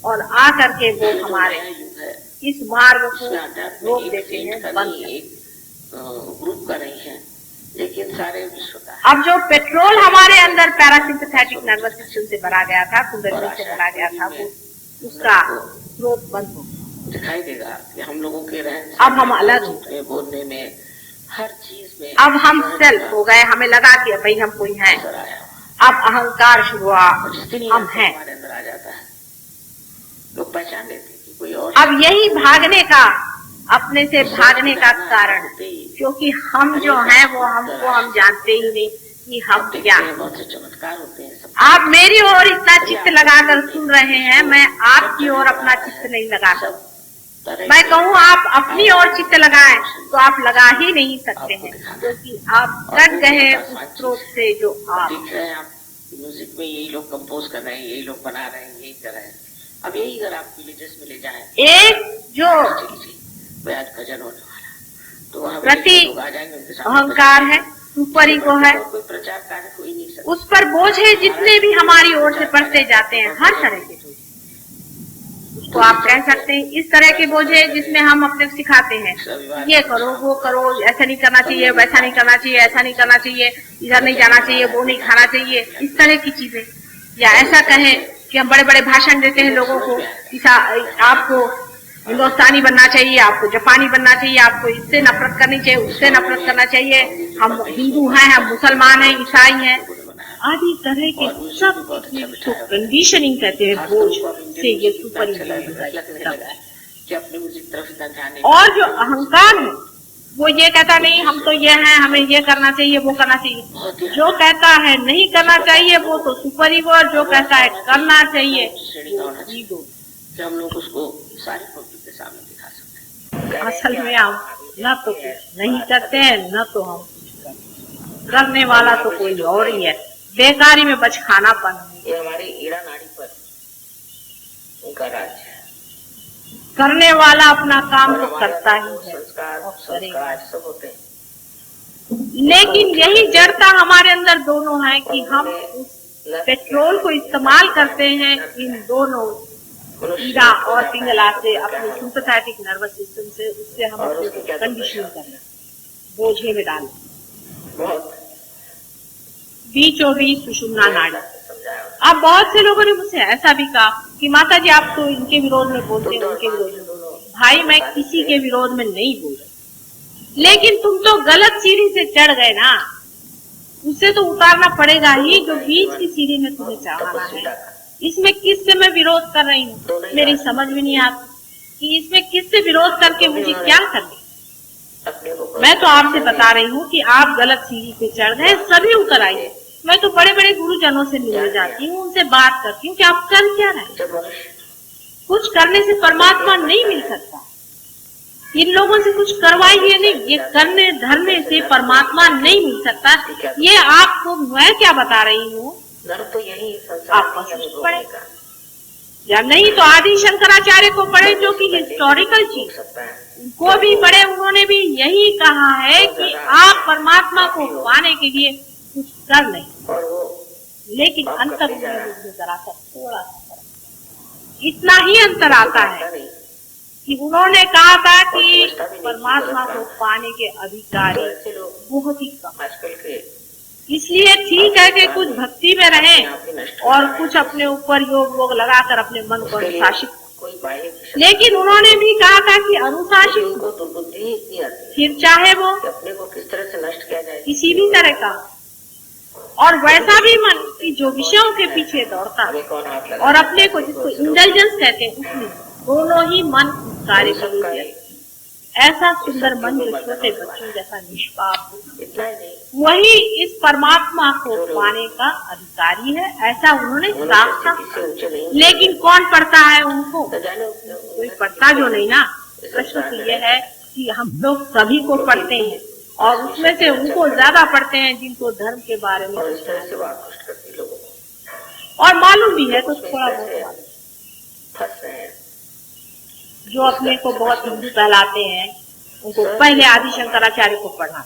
और आ करके वो हमारे युग है, इस मार्ग को इसमें अध्यात्म रोक एक देते सेंट हैं, का बंद नहीं, करते हैं। एक ग्रुप का नहीं है, लेकिन सारे विश्व का है। अब जो पेट्रोल हमारे अंदर पैरासिम्पैथेटिक नर्वस सिस्टम से भरा गया था, कुंडलिनी से भरा गया था, वो उसका स्रोत बंद हो गया। दिखाई देगा कि हम लोगों के रहन अब हम अलग हो गए, बोलने में, हर चीज में अब हम सेल्फ हो गए। हमें लगा कि भाई हम कोई हैं, नजर आया। अब अहंकार शुरू हुआ, जिस दिन हम हैं। हमारे अंदर आ जाता है, लोग पहचान लेते हैं कि कोई और अब यही भागने का, अपने से भागने का कारण, क्योंकि हम जो हैं वो हमको हम जानते ही नहीं कि हम क्या हैं। बहुत से चमत्कार होते हैं सब। आप मेरी ओर इतना चित्त लगाकर सुन रहे हैं, मैं आपकी ओर अपना चित्त नहीं लगा सकती। मैं कहूँ आप अपनी ओर चित्त लगाएं तो आप लगा ही नहीं सकते हैं, क्योंकि आप कट गए उस स्रोत से जो आप देख रहे हैं। आप म्यूजिक में यही लोग कंपोज कर रहे हैं, यही लोग बना रहे हैं, यही कर रहे हैं। अब यही अगर आप विलेजेस में ले जाएं, एक जो आज भजन होने वाला, तो वहाँ प्रति लोग आ जाएंगे, उनके सामने अहंकार है, सुपर ईगो है, कोई प्रचार कार्य हो ही नहीं सकता। उस पर बोझे जितने भी हमारी ओर से पड़ते जाते हैं, हर तरह के बोझे, उसको आप कह सकते हैं इस तरह के बोझे जिसमें हम अपने सिखाते हैं ये करो, वो करो, ऐसा नहीं करना चाहिए, वैसा नहीं करना चाहिए, ऐसा नहीं करना चाहिए, इधर नहीं जाना चाहिए, वो नहीं खाना चाहिए, इस तरह की चीजें। या ऐसा कहें कि हम बड़े बड़े भाषण देते हैं लोगों को कि आपको हिंदुस्तानी बनना चाहिए, आपको जापानी बनना चाहिए, आपको इससे नफरत करनी चाहिए, उससे नफरत करना चाहिए, हम हिंदू हैं, हम मुसलमान हैं, ईसाई हैं, आदि तरह के सब तो कंडीशनिंग कहते हैं बोझ से ये सुपर कि अपने म्यूजिक तरफ इतना ध्यान नहीं। और जो अहंकार है वो ये कहता नहीं हम तो ये हैं, हमें ये करना चाहिए, वो करना चाहिए। जो कहता है नहीं करना चाहिए वो तो सुपर ईगो, और जो कहता है करना चाहिए ईगो। हम लोग उसको सारी पब्लिक के सामने दिखा सकते हैं। असल में हम न तो कुछ नहीं करते हैं, न तो हम करने वाला तो कोई और ही है, बेकारी में बचखानापन। ये हमारी ईड़ा नाड़ी पर उनका राज है। करने वाला अपना काम तो करता ही है, संस्कार सब होते हैं, लेकिन यही जड़ता हमारे अंदर दोनों है कि हम पेट्रोल को इस्तेमाल करते हैं इन दोनों ईड़ा और पिंगला से, अपने सिंपैथेटिक नर्वस सिस्टम से, उससे हम अपने कंडीशनिंग करना, बोझे में डालना, बीचों बीच सुषुम्ना नाड़ी। अब बहुत से लोगों ने मुझसे ऐसा भी कहा कि माता जी आप तो इनके विरोध में बोलते हैं, उनके विरोध में। भाई मैं किसी के विरोध में नहीं बोल रही, लेकिन तुम तो गलत सीढ़ी से चढ़ गए ना, उससे तो उतारना पड़ेगा ही जो बीच की सीढ़ी में तुम्हें चढ़ाना है। इसमें किससे मैं विरोध कर रही हूँ, मेरी समझ में नहीं आती कि इसमें किससे विरोध करके मुझे क्या करना। मैं तो आपसे बता रही हूँ कि आप गलत सीढ़ी पे चढ़ गए, सभी उतर आइए। मैं तो बड़े बड़े गुरुजनों से मिलने जाती हूँ, उनसे बात करती हूँ कि आप कर क्या रहे हैं। कुछ करने से परमात्मा नहीं मिल सकता, इन लोगों से कुछ करवाइए नहीं, ये करने धरने से परमात्मा नहीं मिल सकता। ये आपको मैं क्या बता रही हूँ, आप पढ़े या नहीं तो आदि शंकराचार्य को पढ़े, जो कि हिस्टोरिकल चीज उनको भी पढ़े। उन्होंने भी यही कहा है कि आप परमात्मा को पाने के लिए कुछ कर नहीं, लेकिन अंतर में जरा सा थोड़ा सा इतना ही अंतर आता है कि उन्होंने कहा था कि परमात्मा को पाने के अधिकारी बहुत ही कम। इसलिए ठीक है कि कुछ भक्ति में रहें और कुछ अपने ऊपर योग वोग लगाकर अपने मन को अनुशासित, लेकिन उन्होंने भी कहा था कि अनुशासित फिर चाहे वो अपने को किस तरह से नष्ट किया जाए, किसी भी तरह का, और वैसा भी मन कि जो विषयों के पीछे दौड़ता है और अपने को जिसको इंटेलिजेंस कहते हैं, उसमें दोनों ही मन कार्य करते हैं। ऐसा सुंदर मन जो छोटे बच्चों जैसा निष्पाप, वही इस परमात्मा को पाने का अधिकारी है, ऐसा उन्होंने साफ साफ। लेकिन कौन पढ़ता है उनको, कोई पढ़ता जो नहीं ना। प्रश्न तो यह है कि हम लोग सभी को पढ़ते हैं, और उसमें से उनको ज्यादा पढ़ते हैं जिनको धर्म के बारे में और मालूम भी है, कुछ थोड़ा बहुत जो अपने को बहुत हिंदू कहलाते हैं, उनको पहले आदि शंकराचार्य को पढ़ना।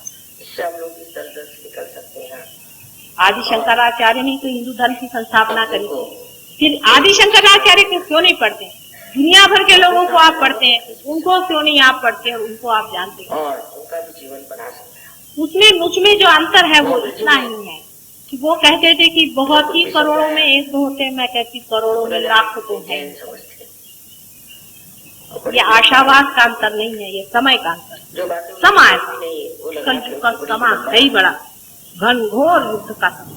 आदि शंकराचार्य ने तो हिंदू धर्म की संस्थापना करी, फिर आदि शंकराचार्य को क्यों नहीं पढ़ते? दुनिया भर के लोगों को आप पढ़ते हैं, उनको क्यों नहीं आप पढ़ते हैं? उनको आप जानते हैं और उनका भी जीवन बना सकते हैं। उसमें मुझ में जो अंतर है वो इतना ही है कि वो कहते थे कि बहुत ही करोड़ों में एक दो होते हैं, मैं कहती करोड़ों में लाखों तो है। ये आशावाद का अंतर नहीं है, ये समय का अंतर। समय कलयुग का समय है ही बड़ा घनघोर युद्ध का समय,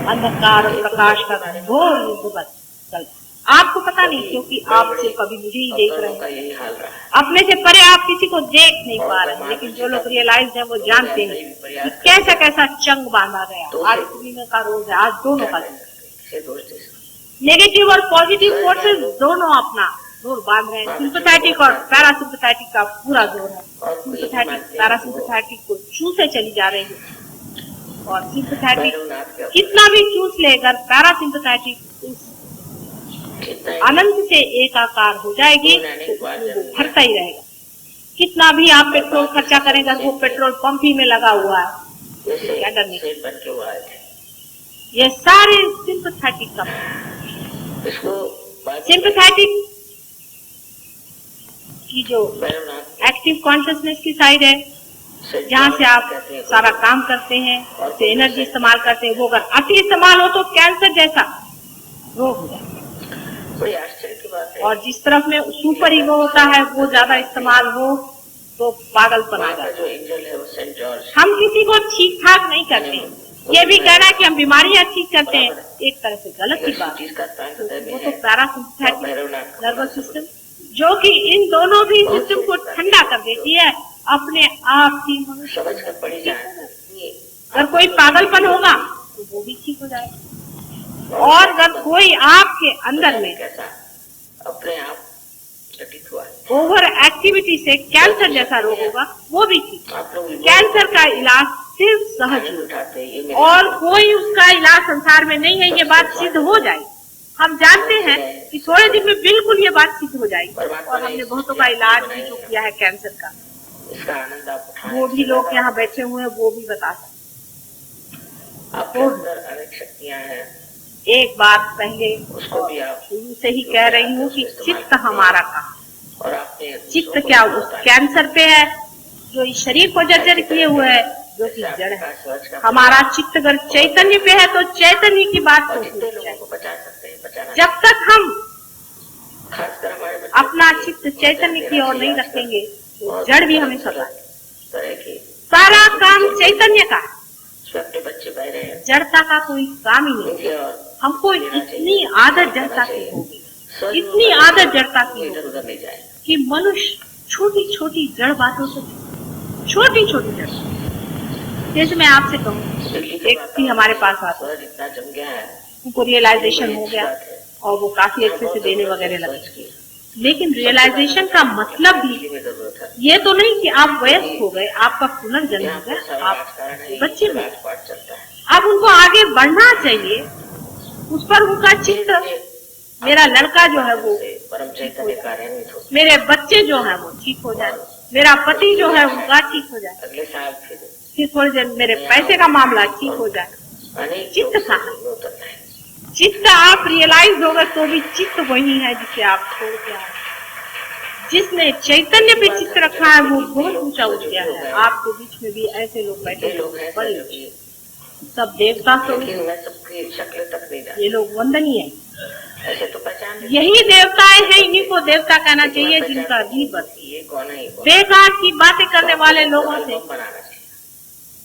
अंधकार और प्रकाश का घनघोर युद्ध बस चल। आपको पता नहीं क्योंकि आप सिर्फ अभी मुझे ही देख रहे हैं, अपने से परे आप किसी को देख नहीं पा रहे हैं, लेकिन जो लोग रियलाइज है वो जानते हैं कि कैसा कैसा चंग बांधा गया। आज पूर्णिमा का रोज है, आज दोनों का नेगेटिव और पॉजिटिव फोर्सेस दोनों अपना जोर बांध रहे हैं। सिंपैथेटिक और पैरासिम्पैथेटिक का पूरा जोर है। सिंपैथेटिक पैरासिम्पैथेटिक को चूसे चली जा रही है, और सिंपैथेटिक कितना भी चूस ले, अगर पैरासिम्पैथेटिक अनंत से एकाकार हो जाएगी तो भरता ही रहेगा। कितना भी आप पेट्रोल खर्चा करेंगे, वो पेट्रोल पंप ही में लगा हुआ है, क्या डरने की। ये सारे सिंपैथेटिक का, सिंपैथेटिक की जो एक्टिव कॉन्शियसनेस की साइड है, जहाँ से आप सारा काम करते हैं, उससे एनर्जी इस्तेमाल करते हैं, वो अगर अति इस्तेमाल हो तो कैंसर जैसा रोग हो जाए। और जिस तरफ में सुपर ईगो होता है वो ज्यादा इस्तेमाल हो तो पागलपन आ जाता है। हम किसी को ठीक ठाक नहीं करते, ये भी कहना कि हम बीमारियां ठीक करते हैं एक तरह से गलत ही बात है। वो तो पैरासिम्पैथेटिक नर्वस सिस्टम जो कि इन दोनों भी सिस्टम को ठंडा कर देती है अपने आप ही। समझ कर पड़ी जाए, अगर कोई पागलपन होगा तो वो भी ठीक हो जाएगा, और अगर कोई आपके अंदर में कैसा अपने आप घटित हुआ ओवर एक्टिविटी से कैंसर जैसा रोग होगा वो भी ठीक। कैंसर का इलाज सिर्फ सहज है और कोई उसका इलाज संसार में नहीं है, ये बात सिद्ध हो जाएगी। हम जानते हैं कि थोड़े दिन में बिल्कुल ये बात सिद्ध हो जाएगी, और हमने बहुतों का इलाज भी जो किया है कैंसर का, इसका आनंद आप वो भी लोग यहाँ बैठे हुए हैं वो भी बता सकते। आपके अंदर अनेक शक्तियाँ हैं। एक बात पहले उसको भी आप शुरू से ही कह रही हूँ कि चित्त हमारा कहाँ, और आपने चित्त क्या उस कैंसर पे है जो इस शरीर को जर्जर किए हुए है, जो कि जड़ है। हमारा चित्त अगर चैतन्य पे है तो चैतन्य की बात तो जब तक हम अपना चित्त चैतन्य की ओर नहीं रखेंगे तो जड़ भी हमें सता। सारा काम चैतन्य का, जड़ता का कोई काम ही नहीं। हमको इतनी आदत जड़ता की होगी, इतनी आदत जड़ता की होगी कि मनुष्य छोटी छोटी जड़ बातों से, छोटी छोटी जड़, जैसे मैं आपसे कहूँ एक व्यक्ति हमारे पास आता है, उनको रियलाइजेशन हो गया और वो काफी अच्छे से देने वगैरह लगे, लेकिन रियलाइजेशन का मतलब भी ये तो नहीं कि आप वयस्क हो गए, आपका पुनर्जन्म हो गया, आप बच्चे हुए। अब उनको आगे बढ़ना चाहिए, उस पर उनका चित्त, मेरा लड़का जो है वो, मेरे बच्चे जो है वो ठीक हो जाए, मेरा पति जो है उनका ठीक हो जाए, फिर थोड़ी देर मेरे पैसे का मामला ठीक हो जाए। चित्त कहाँ? चित्त आप रियलाइज होगा तो भी चित्त वही है जिसे आप छोड़ के आए। जिसने चैतन्य पे चित्त रखा है वो बहुत ऊंचा उठ गया है। आपके बीच में भी ऐसे लोग बैठे हैं, बड़े सब देवता तो शक्ल तक नहीं, ये लोग वंदनीय है। ऐसे तो पहचान यही देवताएं हैं, इन्हीं को देवता कहना चाहिए जिनका भी बेकार की बातें करने वाले लोगों से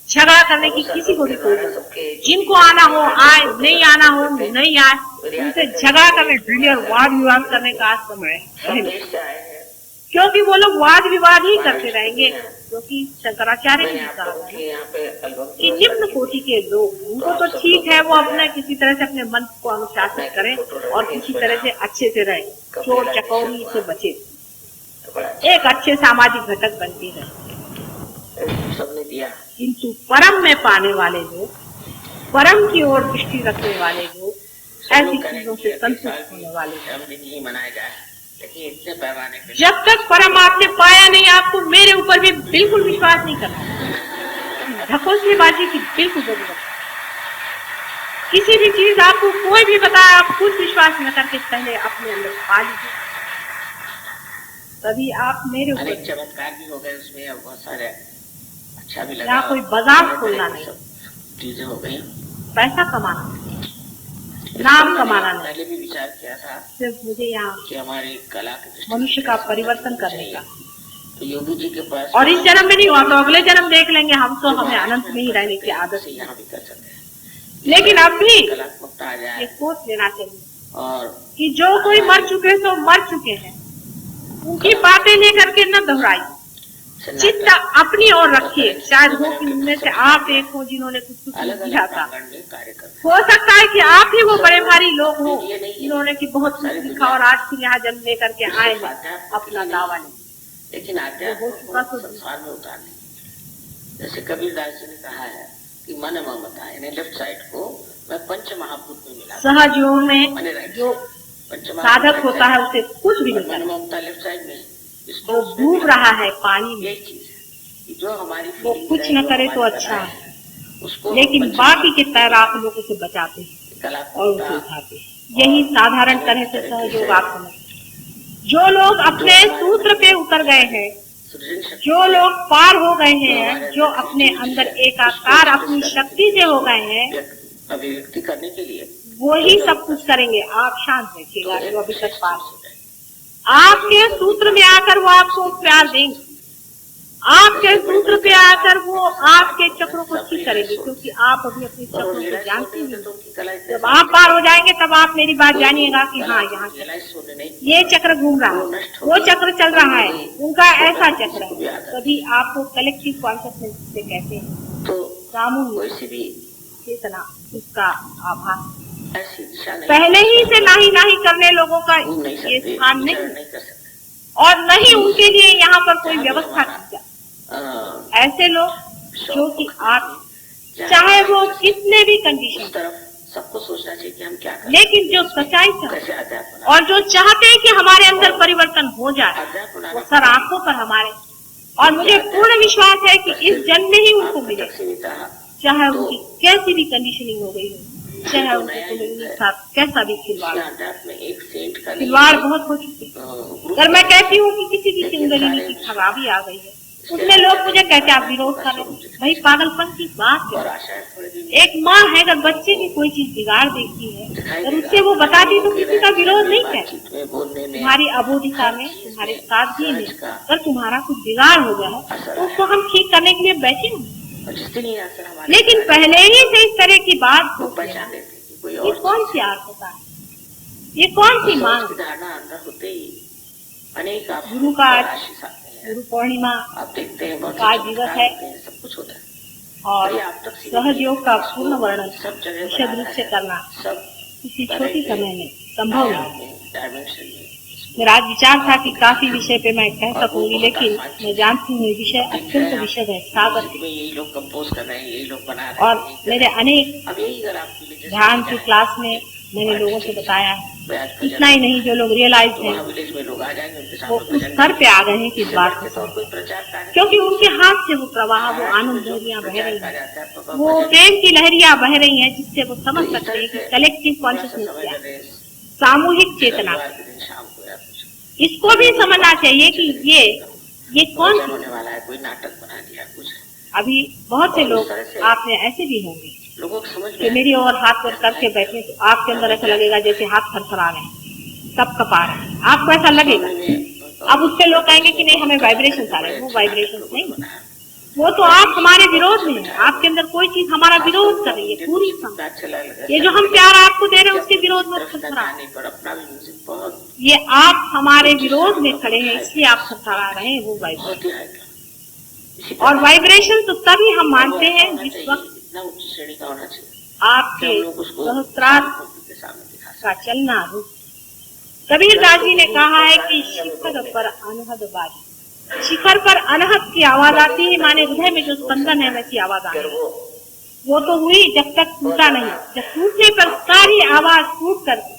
झगड़ा करने की किसी को भी कोई, जिनको आना हो आए, नहीं आना हो नहीं आए, उनसे झगड़ा करने और वाद विवाद करने का आज समय है, क्योंकि वो लोग वाद विवाद ही करते रहेंगे। क्योंकि शंकराचार्य ने कहा कि निम्न कोटि के लोग, उनको तो ठीक है वो अपने किसी तरह से अपने मन को अनुशासित करें और किसी तरह से अच्छे से रहे, चोर चकोरी से बचे, एक अच्छे सामाजिक घटक बनती है। किंतु परम में पाने वाले लोग, परम की ओर दृष्टि रखने वाले लोग, ऐसी चीजों से संतुष्ट होने वाले नहीं मनाया जाए। जब तक परम आपने पाया नहीं, आपको मेरे ऊपर भी बिल्कुल विश्वास नहीं करना, ढकोसलेबाजी की बिल्कुल जरूरत। किसी भी चीज आपको कोई भी बताए, आप खुद विश्वास न करके पहले अपने अंदर पा लीजिए, तभी आप मेरे ऊपर। चमत्कार भी हो गए उसमें, बहुत सारे अच्छा भी लगा। यहाँ कोई बाजार खोलना नहीं, चीजें हो गई, पैसा कमाना, नाम कमाना नहीं। पहले भी विचार किया था सिर्फ मुझे यहाँ कि हमारी कला के मनुष्य का परिवर्तन करने का, तो योगी जी के पास, और इस जन्म में नहीं हुआ तो अगले जन्म देख लेंगे हम, तो हमें अनंत में ही रहने की आदत है, यहाँ भी कर सकते हैं। लेकिन अब भी कलात्मकता आ जाए, ये सोच लेना चाहिए और कि जो कोई मर चुके हैं तो मर चुके हैं, उनकी बातें लेकर के न दोहराइए, चित्त अपनी ओर रखिए। शायद हो कि उनमें से आप एक हो जिन्होंने कुछ किया था, हो सकता है कि आप ही वो बड़े भारी लोग हो जिन्होंने की बहुत कुछ लिखा और आज फिर यहाँ जन्म लेकर के आए हैं अपना दावा नहीं, लेकिन आध्यात्म को संसार में उतारने, जैसे कबीरदास जी ने कहा है कि मन ममता, यानी लेफ्ट साइड को मैं पंच महाभूत में मिला। सहज योग में जो साधक होता है उसे कुछ भी नहीं, मन ममता लेफ्ट साइड में, वो डूब रहा है पानी में, यही चीज जो हमारी वो कुछ न करे तो अच्छा है, लेकिन बाकी के तैराक लोग उसे बचाते हैं और उसे उठाते हैं। यही साधारण तरह से सहयोग आप समझ। जो लोग अपने सूत्र पे उतर गए हैं, जो लोग पार हो गए हैं, जो अपने अंदर एकाकार अपनी शक्ति से हो गए हैं, अभिव्यक्ति करने के लिए वो ही सब कुछ करेंगे। आप शांत रखिएगा, जो अभी तक पार हो गए, आपके सूत्र में आकर वो आपको प्यार देंगे, आपके सूत्र पे आकर वो आपके चक्रों को ठीक करेंगे, क्योंकि आप अभी अपने चक्रों को जानते हैं। जब आप पार हो जाएंगे तब आप मेरी बात जानिएगा कि हाँ यहाँ ये चक्र घूम रहा है, वो चक्र चल रहा है, उनका ऐसा चक्र है। तभी आपको कलेक्टिव कॉन्शियसनेस से कहते हैं, तो सामूहिक चेतना, इसका आभास। पहले ही से नाही करने लोगों का ये स्थान नहीं, और नहीं उनके लिए यहाँ पर कोई व्यवस्था की जाए। ऐसे लोग जो कि आप चाहे वो कितने भी कंडीशन, सबको सोचना चाहिए कि हम क्या करें, लेकिन जो सच्चाई से और जो चाहते हैं कि हमारे अंदर परिवर्तन हो जाए, वो सर आंखों पर हमारे, और मुझे पूर्ण विश्वास है कि इस जन्म में ही उनको मिलेगा, चाहे उनकी कैसी भी कंडीशनिंग हो गई हो, चाहे उनके साथ कैसा भी खिलवाड़ बहुत हो चुकी है। अगर मैं कहती हूँ कि किसी की जिंदगी की खराबी आ गई है, उसमें लोग मुझे कहते आप विरोध कर रहे हैं। भाई पागलपन की बात है। एक माँ है, अगर बच्चे की कोई चीज बिगाड़ देती है और उससे वो बताती तो किसी का विरोध नहीं करती। तुम्हारी अबोधिता में, तुम्हारे सादगी में अगर तुम्हारा कुछ बिगाड़ हो जाए तो उसको हम ठीक करने के लिए बैठे हैं, लेकिन पहले ही से इस तरह की बात ये कौन सी आत्मता है, ये कौन सी मांग। गुरु का गुरु पूर्णिमा का दिवस है, और सहयोग का पूर्ण वर्णन विशद रूप से करना किसी छोटी समय में संभव नहीं। मेरा आज विचार था कि काफी विषय पे मैं कह सकूंगी, लेकिन मैं जानती हूँ ये विषय अत्यंत विशद है, सागर है। और मेरे अनेक ध्यान की क्लास में मैंने लोगों से बताया है, इतना ही नहीं, जो लोग रियलाइज है वो उस स्तर पे आ गए हैं कि इस बात को, क्योंकि उनके हाथ से वो प्रवाह, वो आनंद लहरियां बह रही हैं, वो प्रेम की लहरियां बह रही हैं, जिससे वो समझ सकते हैं कि कलेक्टिव कॉन्शियसनेस क्या है, सामूहिक चेतना। इसको भी समझना चाहिए कि ये कौन सी वाला है, कोई नाटक बना दिया कुछ। अभी बहुत से लोग आप में ऐसे भी होंगे कि मेरी और हाथ पर करके बैठे, तो आपके अंदर ऐसा लगेगा जैसे हाथ थरथरा रहे हैं, कप कपा रहे हैं, आपको ऐसा लगेगा। अब उससे लोग कहेंगे कि नहीं हमें वाइब्रेशन आ रहे हैं, वो वाइब्रेशन नहीं, वो तो आप हमारे विरोध में है, आपके अंदर कोई चीज हमारा विरोध कर रही है पूरी समय। ये जो हम प्यार आपको दे रहे हैं उसके विरोध में थरथरा, ये आप हमारे विरोध में खड़े हैं, इसलिए आप थरथरा रहे हैं, वो वाइब्रेशन। और वाइब्रेशन तो तभी हम मानते हैं जिस वक्त आपके सहस्त्रार का चलना रूप। कबीर दास जी ने कहा है कि शिखर पर अनहद बाजी, शिखर पर अनहद की आवाज आती है, माने हृदय में जो स्पंदन है वैसी आवाज आती है। वो तो हुई जब तक टूटा नहीं, जब टूटने पर सारी आवाज टूट करके,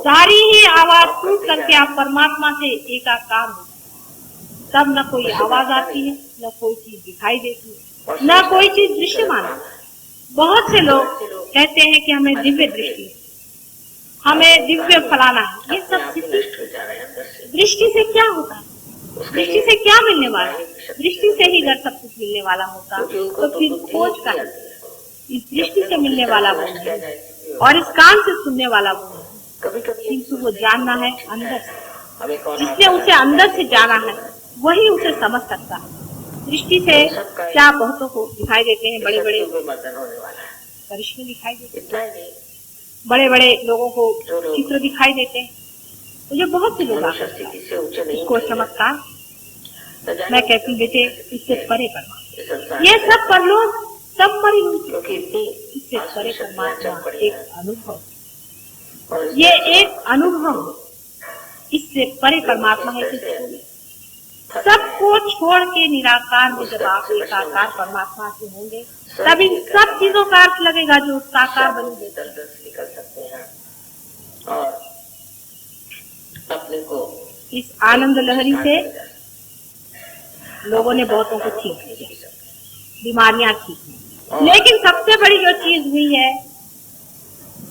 सारी ही आवाज टूट करके आप परमात्मा से एकाकार हो, तब न कोई आवाज आती है, न कोई चीज दिखाई देती है, न कोई चीज दृश्यमान है। बहुत से लोग कहते हैं कि हमें दिव्य दृष्टि है, हमें दिव्य फलाना है, ये सब दृष्टि से क्या होता है, दृष्टि से क्या मिलने वाला है? दृष्टि से ही अगर सब कुछ मिलने वाला होता तो फिर खोज का है। इस दृष्टि से मिलने वाला वो है और इस कान से सुनने वाला वो है, किंतु वो जानना है अंदर से। जिसने उसे अंदर से जाना है वही उसे समझ सकता है। दृष्टि से क्या बहुतों को दिखाई देते हैं, बड़े बड़े करिश्मे दिखाई देते हैं, बड़े बड़े लोगों को चित्र दिखाई देते हैं, मुझे बहुत से लोग इसको चमत्कार। मैं कहती हूँ बेटे इससे परे परमात्मा, ये सब पर लोग सब मरी हुई, इससे परे परमात्मा एक अनुभव, ये एक अनुभव, इससे परे परमात्मा है। सबको छोड़ के निराकार में जब आप एकाकार परमात्मा से होंगे तब इन सब चीजों का अर्थ लगेगा जो साकार बनेंगे। निकल सकते हैं और अपने को इस आनंद लहरी से लोगों ने बहुतों को ठीक किया, बीमारियां ठीक, लेकिन सबसे बड़ी जो चीज हुई है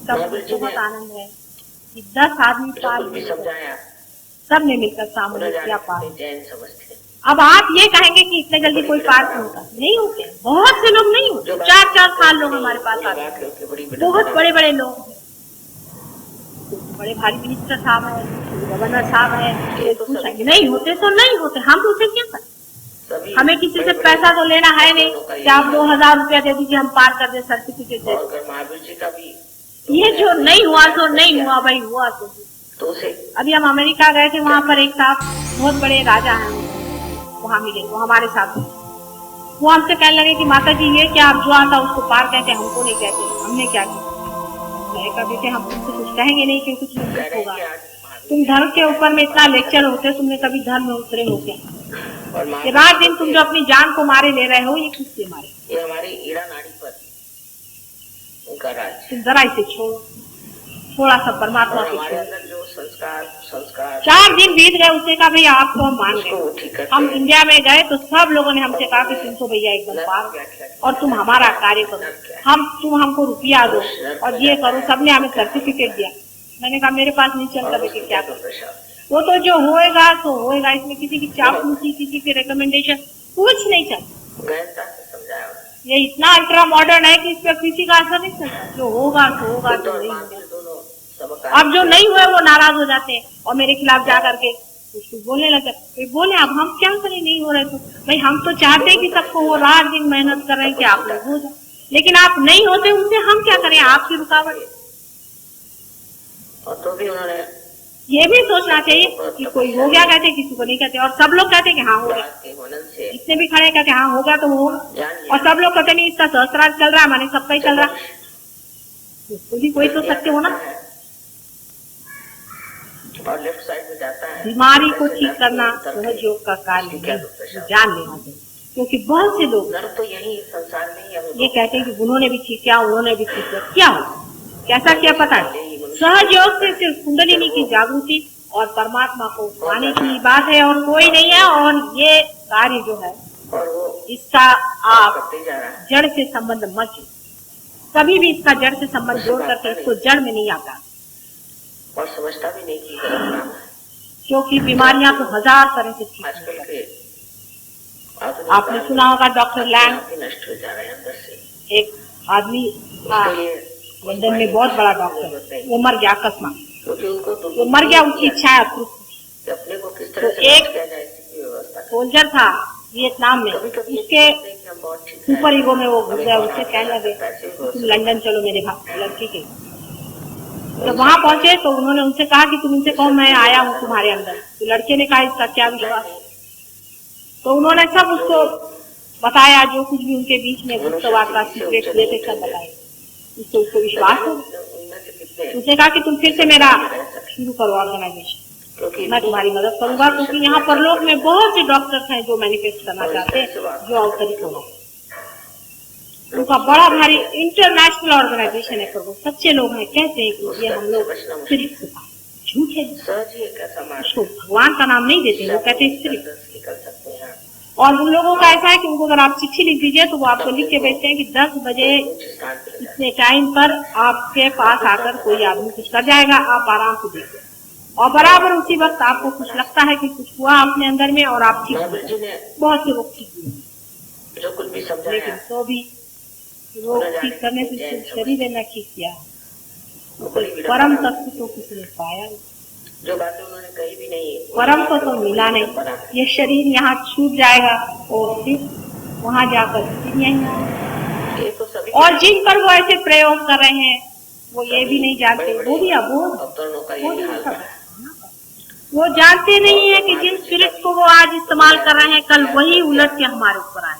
सब बहुत आनंद है कि 10 आदमी पार सब ने मिलकर सामूहिक किया पार। अब आप ये कहेंगे कि इतने जल्दी कोई पार नहीं होता, नहीं होते, बहुत से लोग नहीं होते, 4-4 साल लोग हमारे पास आते हैं, बहुत बड़े बड़े लोग, बड़े भारी मिनिस्टर साहब है, गवर्नर साहब है, नहीं होते तो नहीं होते, हम तो उसे क्या करें, हमें किसी से पैसा तो लेना है नहीं कि आप 2000 रुपया दे दीजिए हम पार कर दे सर्टिफिकेट दे। महावीर जी का भी ये जो नहीं हुआ तो नहीं हुआ भाई, हुआ तो उसे अभी हम अमेरिका गए थे, वहाँ पर एक साहब बहुत बड़े राजा हैं, वहाँ मिले, वो हमारे साथ। वो हमसे कहने लगे कि माता जी ये क्या आप जो आता उसको पार कहते, हमको नहीं कहते, हमने क्या किया? मैंने कहा बेटे हम तुमसे कुछ कहेंगे नहीं क्योंकि कुछ नहीं होगा, तुम धर्म के ऊपर में इतना लेक्चर होते, तुमने कभी धर्म में उतरे हो क्या? ये रात दिन तुम जो अपनी जान को मारे ले रहे हो, ये किससे मारे? ये हमारी ईरा नाड़ी पर उनका राज। तुम जरा इसे छोड़ो, थोड़ा सा परमात्मा को छोड़ो। जो संस्कार 4 दिन बीत गए, उसने कहा भैया आपको हम मान गए। हम इंडिया में गए तो सब लोगों ने हमसे कहा कि तुम तो भैया एकदम पार और तुम हमारा कार्य करो, तुम हमको रुपया दो और ये करो। सबने हमें सर्टिफिकेट दिया। मैंने कहा मेरे पास नहीं चलता बेटे, क्या करो? वो तो जो होएगा तो होएगा, इसमें किसी की चापलूसी, किसी की रिकमेंडेशन कुछ नहीं चलता। ये इतना अल्ट्रा मॉडर्न है कि इस पर किसी का असर नहीं चलता। जो होगा तो होगा, तो नहीं होगा। अब जो नहीं हुए वो नाराज हो जाते हैं और मेरे खिलाफ जा करके कुछ बोलने लग जाते। बोले अब हम क्या करें, नहीं हो रहे तो भाई हम तो चाहते हैं कि सबको वो रात दिन मेहनत कर रहे हैं कि आप लोग हो जाए, लेकिन आप नहीं होते, उनसे हम क्या करें? आपकी रुकावट। और तो भी उन्होंने ये भी सोचना चाहिए कि कोई हो गया कहते, किसी को नहीं कहते, और सब लोग कहते कि हाँ हो गया। जितने भी खड़े कहते हाँ हो गया तो वो, और सब लोग कहते नहीं इसका सहस्रार चल रहा है, माने सबका ही चल रहा है, उसको भी कोई तो सत्य होना। और लेफ्ट साइड में जाता है। बीमारी को ठीक करना सहज योग का कार्य नहीं, जान लेना चाहिए। क्योंकि बहुत से लोग तो यही संसार में ये कहते हैं कि उन्होंने भी ठीक किया, उन्होंने भी ठीक किया। क्या हो कैसा क्या पता है? सहज योग से सिर्फ कुंडलिनी की जागृति और परमात्मा को पाने की बात है और कोई नहीं है। और ये कार्य जो है इसका आप जड़ से संबंध मत जोड़ो, कभी भी इसका जड़ से संबंध जोड़ करके इसको जड़ में नहीं आता और समझता भी नहीं कि क्योंकि बीमारियां तो 1000 तरह से ठीक होती है। आपने सुना होगा डॉक्टर लैंग, नष्ट हो जा रहे हैं अंदर से। एक आदमी लंदन में बहुत बड़ा डॉक्टर, वो मर गया अकस्मात, वो मर गया, उसकी इच्छा अपने को किस तरह तो एक सोल्जर था वियतनाम में, उसके सुपर ईगो में वो घुस गया। उससे कहने लगे तुम लंदन चलो मेरे लड़की के। तो वहाँ पहुंचे तो उन्होंने उनसे कहा कि तुम उनसे कहो मैं आया हूँ तुम्हारे अंदर। तो लड़के ने कहा इसका क्या विश्वास? तो उन्होंने सब उसको बताया, जो कुछ भी उनके बीच में गुप्त वार्ता सीक्रेट हुए थे सब बताए। उसको विश्वास हो, उसने कहा कि तुम फिर से मेरा शुरू करो ऑर्गेनाइजेशन, मैं तुम्हारी मदद करूंगा। क्योंकि यहाँ परलोक में बहुत से डॉक्टर्स हैं जो मैनिफेस्ट करना चाहते हैं, जो अवतरित होना, उनका बड़ा भारी इंटरनेशनल ऑर्गेनाइजेशन है। पर वो सच्चे लोग हैं, कहते हैं कि ये हम लोग स्पिरिट से झूठे, उसको भगवान का नाम नहीं देते, वो कहते हैं स्पिरिट। और उन लोगों का ऐसा है कि उनको अगर आप चिट्ठी लिख दीजिए तो वो आपको लिख के भेजते हैं कि 10 बजे इतने टाइम पर आपके पास आकर कोई आदमी कुछ कर जाएगा, आप आराम से देखिए। और बराबर उसी वक्त आपको कुछ लगता है कि कुछ हुआ अपने अंदर में और आप ठीक हुए। बहुत से लोग ठीक हुए, लेकिन तो भी रोग ठीक करने से शरीर ने ठीक किया, परम तत्व तो किसी ने पाया, जो बातें उन्होंने कही भी नहीं, परम तो मिला नहीं। ये शरीर यहाँ छूट जाएगा और फिर वहाँ जाकर यही तो सभी। और जिन पर वो ऐसे प्रयोग कर रहे हैं वो ये भी नहीं जानते, वो भी अबोध, वो जानते नहीं है कि जिन स्पिरिट को वो आज इस्तेमाल कर रहे हैं कल वही उलट के हमारे ऊपर आए।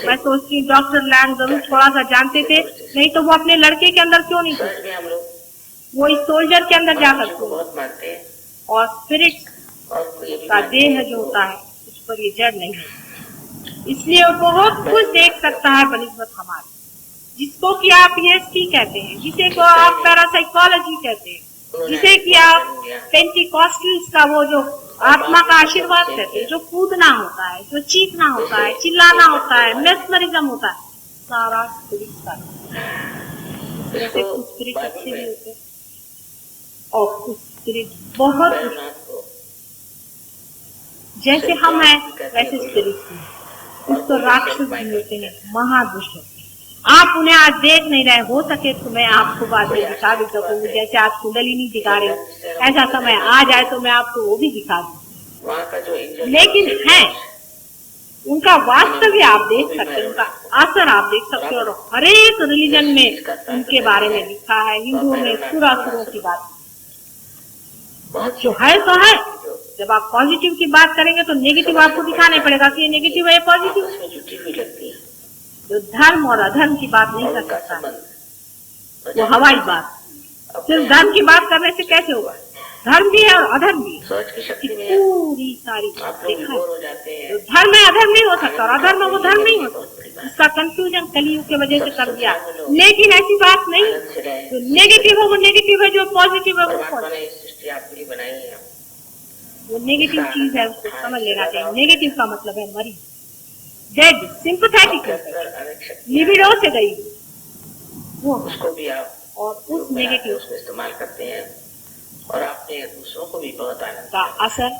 मैं सोचती हूँ डॉक्टर लैंग जरूर थोड़ा सा जानते थे, नहीं तो वो अपने लड़के के अंदर क्यों नहीं थे, वो इस सोल्जर के अंदर जाकर बहुत मानते हैं। और स्पिरिट का देह जो होता है उस पर ये जड़ नहीं है, इसलिए वो बहुत कुछ देख सकता है बनिस्बत हमारे, जिसको कि आप PhD कहते हैं, जिसे को आप पैरासाइकोलॉजी कहते हैं, जिसे कि आप पेंटिकॉस्टल्स का वो जो आत्मा का आशीर्वाद कहते हैं, जो कूदना होता है, जो चीखना होता है, चिल्लाना होता है, मेस्मरिज्म होता है, सारा स्पिरिट का। जैसे कुछ स्पिरिट अच्छे भी होते हैं और कुछ स्पिरिट बहुत, जैसे हम हैं वैसे स्पिरिट कुछ तो राक्षस भी होते हैं, महादुष्ट। आप उन्हें आज देख नहीं रहे, हो सके तो मैं आपको बाद में दिखा भी सकूँ, जैसे आज कुंडलिनी दिखा रहे हो, ऐसा समय आ जाए तो मैं आपको वो भी दिखा दूँ। लेकिन है उनका वास्तव्य आप देख सकते हैं, उनका असर आप देख सकते हो। और हर एक रिलीजन में उनके बारे में लिखा है। हिंदुओं में सुरासुरों की बात जो है तो है। जब आप पॉजिटिव की बात करेंगे तो नेगेटिव आपको दिखाना पड़ेगा कि ये नेगेटिव है, पॉजिटिव है। जो धर्म और अधर्म की बात नहीं कर सकता वो हवाई बात। सिर्फ धर्म की बात करने से कैसे होगा? धर्म भी है और अधर्म भी। सोच की शक्ति में पूरी सारी आप लोग बोर हो जाते हैं। जो धर्म है अधर्म नहीं हो सकता और अधर्म है वो धर्म नहीं हो सकता। इसका कंफ्यूजन कलयुग की वजह से कर दिया। लेकिन ऐसी बात नहीं, जो नेगेटिव है वो नेगेटिव है, जो पॉजिटिव है वो पॉजिटिव। सृष्टि आपके लिए बनाई है, वो नेगेटिव चीज है, उसको समझ लेना चाहिए। नेगेटिव का मतलब है मरी, डेड, सिंपैथेटिक, लिबिडो से गई वो, उसको भी आप और उस नेगेटिव उसको इस्तेमाल करते हैं और आपने दूसरों को भी बहुत आनंद का असर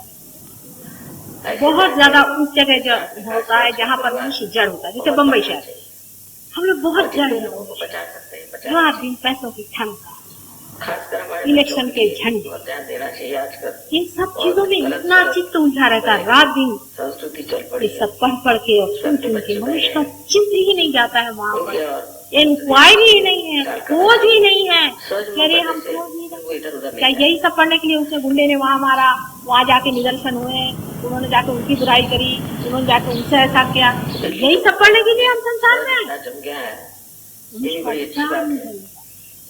बहुत ज्यादा उस जगह जो होता है जहाँ पर मनुष्य जड़ होता है। जैसे बम्बई शहर हम लोग बहुत जड़ हैं, बचा सकते हैं। रात दिन पैसों की ठंड, खासकर हमारे इलेक्शन के झंडे, ध्यान देना चाहिए आजकल। इन सब चीजों में इतना चित्त उलझा रहता है रात दिन। संस्कृति चल पड़ी, सब पढ़ के और सुन के मनुष्य का चित्त ही नहीं जाता है वहाँ पर। इंक्वायरी ही नहीं है, खोज ही नहीं है। अरे हम खोज नहीं रहे, क्या यही सब पढ़ने के लिए उसे गुंडे ने वहाँ मारा, वहाँ जाके निदर्शन हुए, उन्होंने जाके उनकी बुराई करी, उन्होंने जाके उनसे ऐसा किया, यही सब पढ़ने के लिए हम संसार में आए।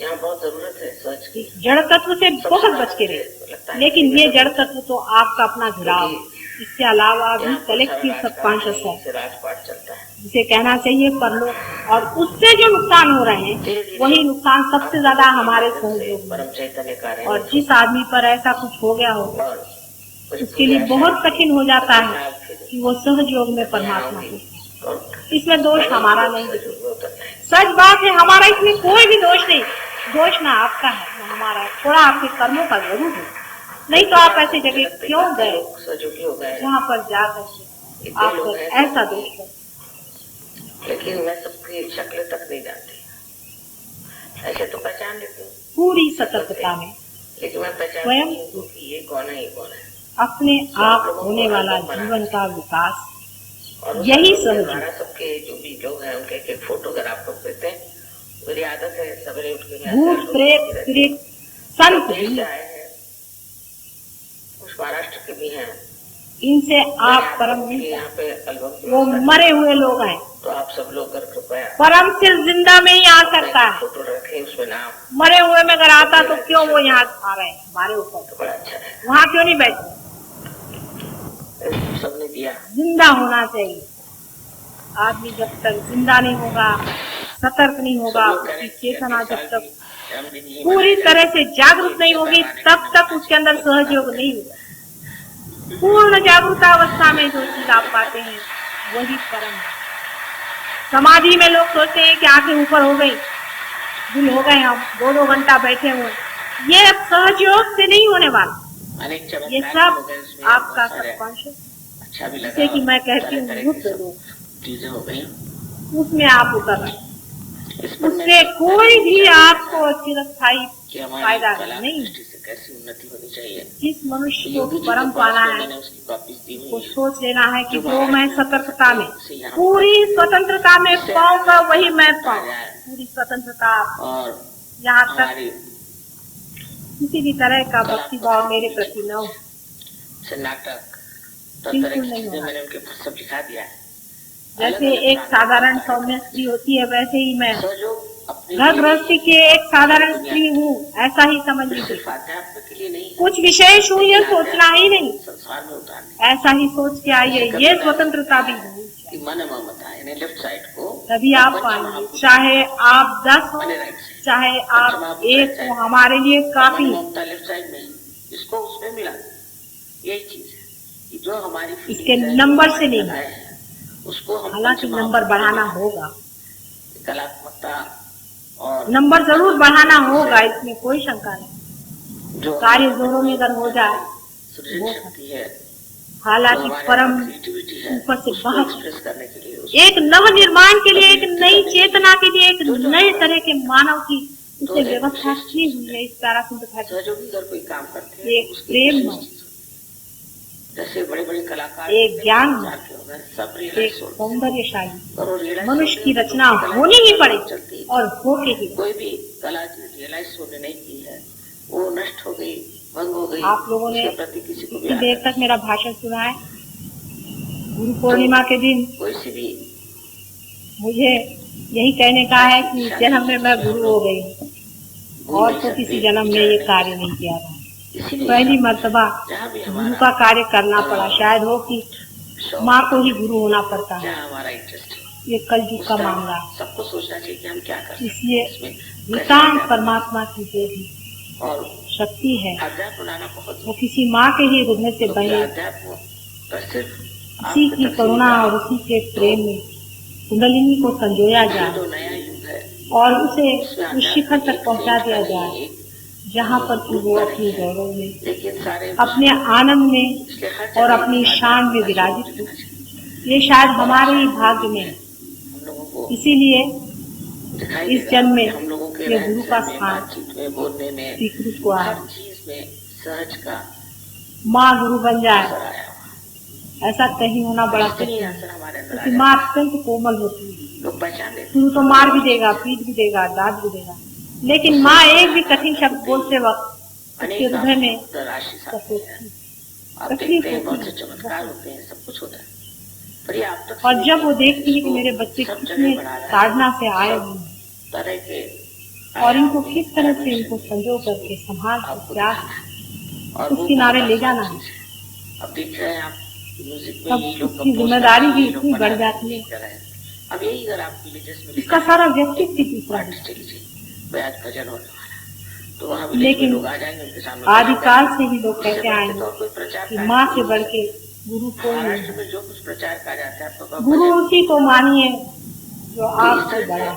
यहाँ बहुत जरूरत है सर्च की। जड़ तत्व से बहुत बच के रहे, लेकिन ये जड़ तत्व तो आपका अपना घिराव, इसके अलावा भी कलेक्टिव सबकॉन्शियस है राजपाट चलता है, जिसे कहना चाहिए परलोक। और उससे जो नुकसान हो रहे हैं वही नुकसान सबसे ज्यादा हमारे सहयोग में। परम चैतन्य कार्य और जिस आदमी पर ऐसा कुछ हो गया हो उसके लिए बहुत कठिन हो जाता है कि वो सहयोग में परमात्मा हो। इसमें दोष हमारा नहीं दिखे, सच बात है, हमारा इसमें कोई भी दोष नहीं। दोष ना आपका है ना हमारा है, थोड़ा आपके कर्मों का जरूर है। नहीं तो आप ऐसी जगह क्यों गए जहाँ पर जाकर आपको ऐसा दोष है। लेकिन मैं सबकी शक्ल तक नहीं जानती, ऐसे तो पहचान लेती हूँ पूरी सतर्कता में, लेकिन मैं पहचान स्वयं ये कौन है, ये कौन है। अपने आप होने वाला जीवन का विकास, यही सहज। सबके जो भी लोग हैं उनके एक फोटो अगर आप लोग देते हैं, मेरी आदत है सवेरे उठ के भूत प्रेत प्रेत संत भी कुछ महाराष्ट्र के भी हैं, इनसे आप परम यहाँ पे वो मरे हुए लोग हैं, तो आप सब लोग कर कृपया परम सिर्फ जिंदा में ही आ सकता है। फोटो रखें, उसमें नाम मरे हुए में अगर आता तो क्यों वो यहाँ आ रहे हैं हमारे ऊपर, तो बड़ा अच्छा है। वहाँ क्यों नहीं बैठे? सबने दिया, जिंदा होना चाहिए आदमी। जब तक जिंदा नहीं होगा, सतर्क नहीं होगा, उसकी चेतना जब तक पूरी तरह से जागरूक नहीं होगी तब तक उसके अंदर सहयोग नहीं होगा। पूर्ण जागरूकता अवस्था में जो चीज आप पाते हैं वही परम है। समाधि में लोग सोचते हैं कि आंखें ऊपर हो गई, दिल हो गए, हम 2-2 घंटा बैठे हुए, ये सहयोग से नहीं होने वाला। ये सब आपका सबकॉन्शियस, अच्छा भी लगा, जैसे कि मैं कहती हूँ युद्ध लोग, चीजें हो गई, उसमें आप उतर रहे, उससे कोई भी आपको चिरस्थायी फायदा नहीं। कैसी उन्नति होनी चाहिए। जिस मनुष्य को परम पाना है वो सोच लेना है कि जो मैं सतर्कता में पूरी स्वतंत्रता में पाऊंगा वही मैं पाऊँ। पूरी स्वतंत्रता और यहाँ तक किसी भी तरह का भक्ति भाव मेरे प्रति न हो, नाटक बिल्कुल नहीं होगा। मैंने उनके सब लिखा दिया है। जैसे एक साधारण सौम्य स्त्री होती है वैसे ही मैं घर गृहस्थी की एक साधारण स्त्री हूँ, ऐसा ही समझ लीजिए। कुछ विशेष हूँ ये सोचना ही नहीं, ऐसा ही सोच के आइए, ये स्वतंत्रता भी लेफ्ट साइड को तभी आप पाएंगे। चाहे आप 10 हो, चाहे आप 1 हो, हमारे लिए काफी। लेफ्ट साइड में इसको उसमें मिला, यही चीज है जो हमारी इसके नंबर से नहीं है, उसको हालांकि नंबर बढ़ाना होगा, कलात्मकता और नंबर जरूर बढ़ाना होगा, इसमें कोई शंका नहीं। जो कार्य जोरों में अगर हो जाए वो है, हालांकि परम ऊपर से बाहर एक नव निर्माण के लिए, एक नई चेतना के लिए, एक नए तरह के मानव की उसे व्यवस्था की हुई है। इस तारा कोई काम करते हैं, एक प्रेम जैसे बड़े बड़े कलाकार एक ज्ञान सब एक सौंदर्यशाली मनुष्य मनुष्य की रचना होनी ही पड़ेगी और होके ही। कोई भी कला रियलाइज होने नहीं की है वो नष्ट हो गई, भंग हो गई। आप लोगों ने प्रति किसी को भी इतनी देर तक मेरा भाषण सुना है। गुरु पूर्णिमा के दिन कोई सी भी मुझे यही कहने का है कि जन्म में मैं गुरु हो गई और तो किसी जन्म में ये कार्य नहीं किया था। पहली मर्तबा गुरु का कार्य करना पड़ा। शायद हो कि माँ को ही गुरु होना पड़ता है। ये कलयुग का मामला। सबको सोचना चाहिए कि हम क्या कर सकते हैं। इसलिए नितांत परमात्मा की जो भी और शक्ति है बनाना बहुत वो किसी माँ के ही हृदय से बने, उसी की करुणा और उसी के प्रेम में कुंडलिनी को संजोया जाए और उसे उस शिखर तक पहुंचा दिया जाए जहाँ पर कि वो अपनी गौरव में, अपने आनंद में और अपनी शान में विराजित हो। ये शायद हमारे ही भाग्य में, इसीलिए इस जन्म में ये गुरु का स्थान स्वीकृत हुआ है। माँ गुरु बन जाए ऐसा कहीं होना बड़ा कठिन है, क्योंकि माँ अत्यंत कोमल होती है। गुरु तो मार भी देगा, पीट भी देगा, डांट भी देगा, लेकिन माँ एक भी कठिन शब्द बोलते वक्त उसके हृदय में तकलीफ होती है। सब कुछ होता है। और जब वो देखती है कि मेरे बच्चे कितने साधना से आए हुए हैं और इनको किस तरह से इनको संजो करके संभाल कर प्यार उस किनारे ले जाना है, अब देख रहे हैं आप तब उसकी जिम्मेदारी भी इतनी बढ़ जाती है। अब यही अगर आप इसका सारा व्यक्तित्व दूसरा है। तो वहाँ लेकिन लोग आ जाएंगे, उनके सामने आदिकाल से ही लोग कहते आएंगे कि माँ से बढ़ के गुरु को महाराष्ट्र में जो कुछ प्रचार कहा जाता है आपको गुरु उसी को मानिए जो आपसे बड़ा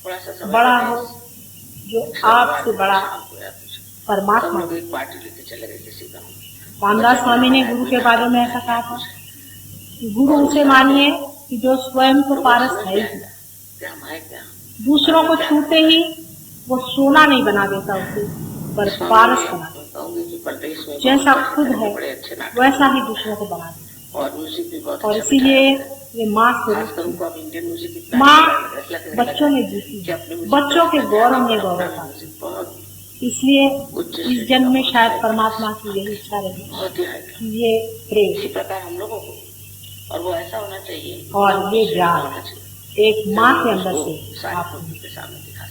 थोड़ा सा बड़ा हो, जो आपसे बड़ा परमात्मा। एक पार्टी लेके चले गए किसी का। रामदास स्वामी ने गुरु के बारे में ऐसा कहा था कि गुरु उसे मानिए कि जो स्वयं तो पारस है ही, दूसरों को छूते ही वो सोना नहीं बना देता उसे, पर पारस बना देता। जैसा खुद है वैसा ही दूसरों को बना देता। और इसीलिए ये माँ स्वरूप, माँ बच्चों में जीती है, बच्चों के गौरव में गौरव था। इसलिए इस जन्म में शायद परमात्मा की यही इच्छा रही कि ये प्रेम इसी प्रकार हम लोगों को, और वो ऐसा होना चाहिए और ये ज्ञान एक माँ के अंदर से आप के सामने दिखा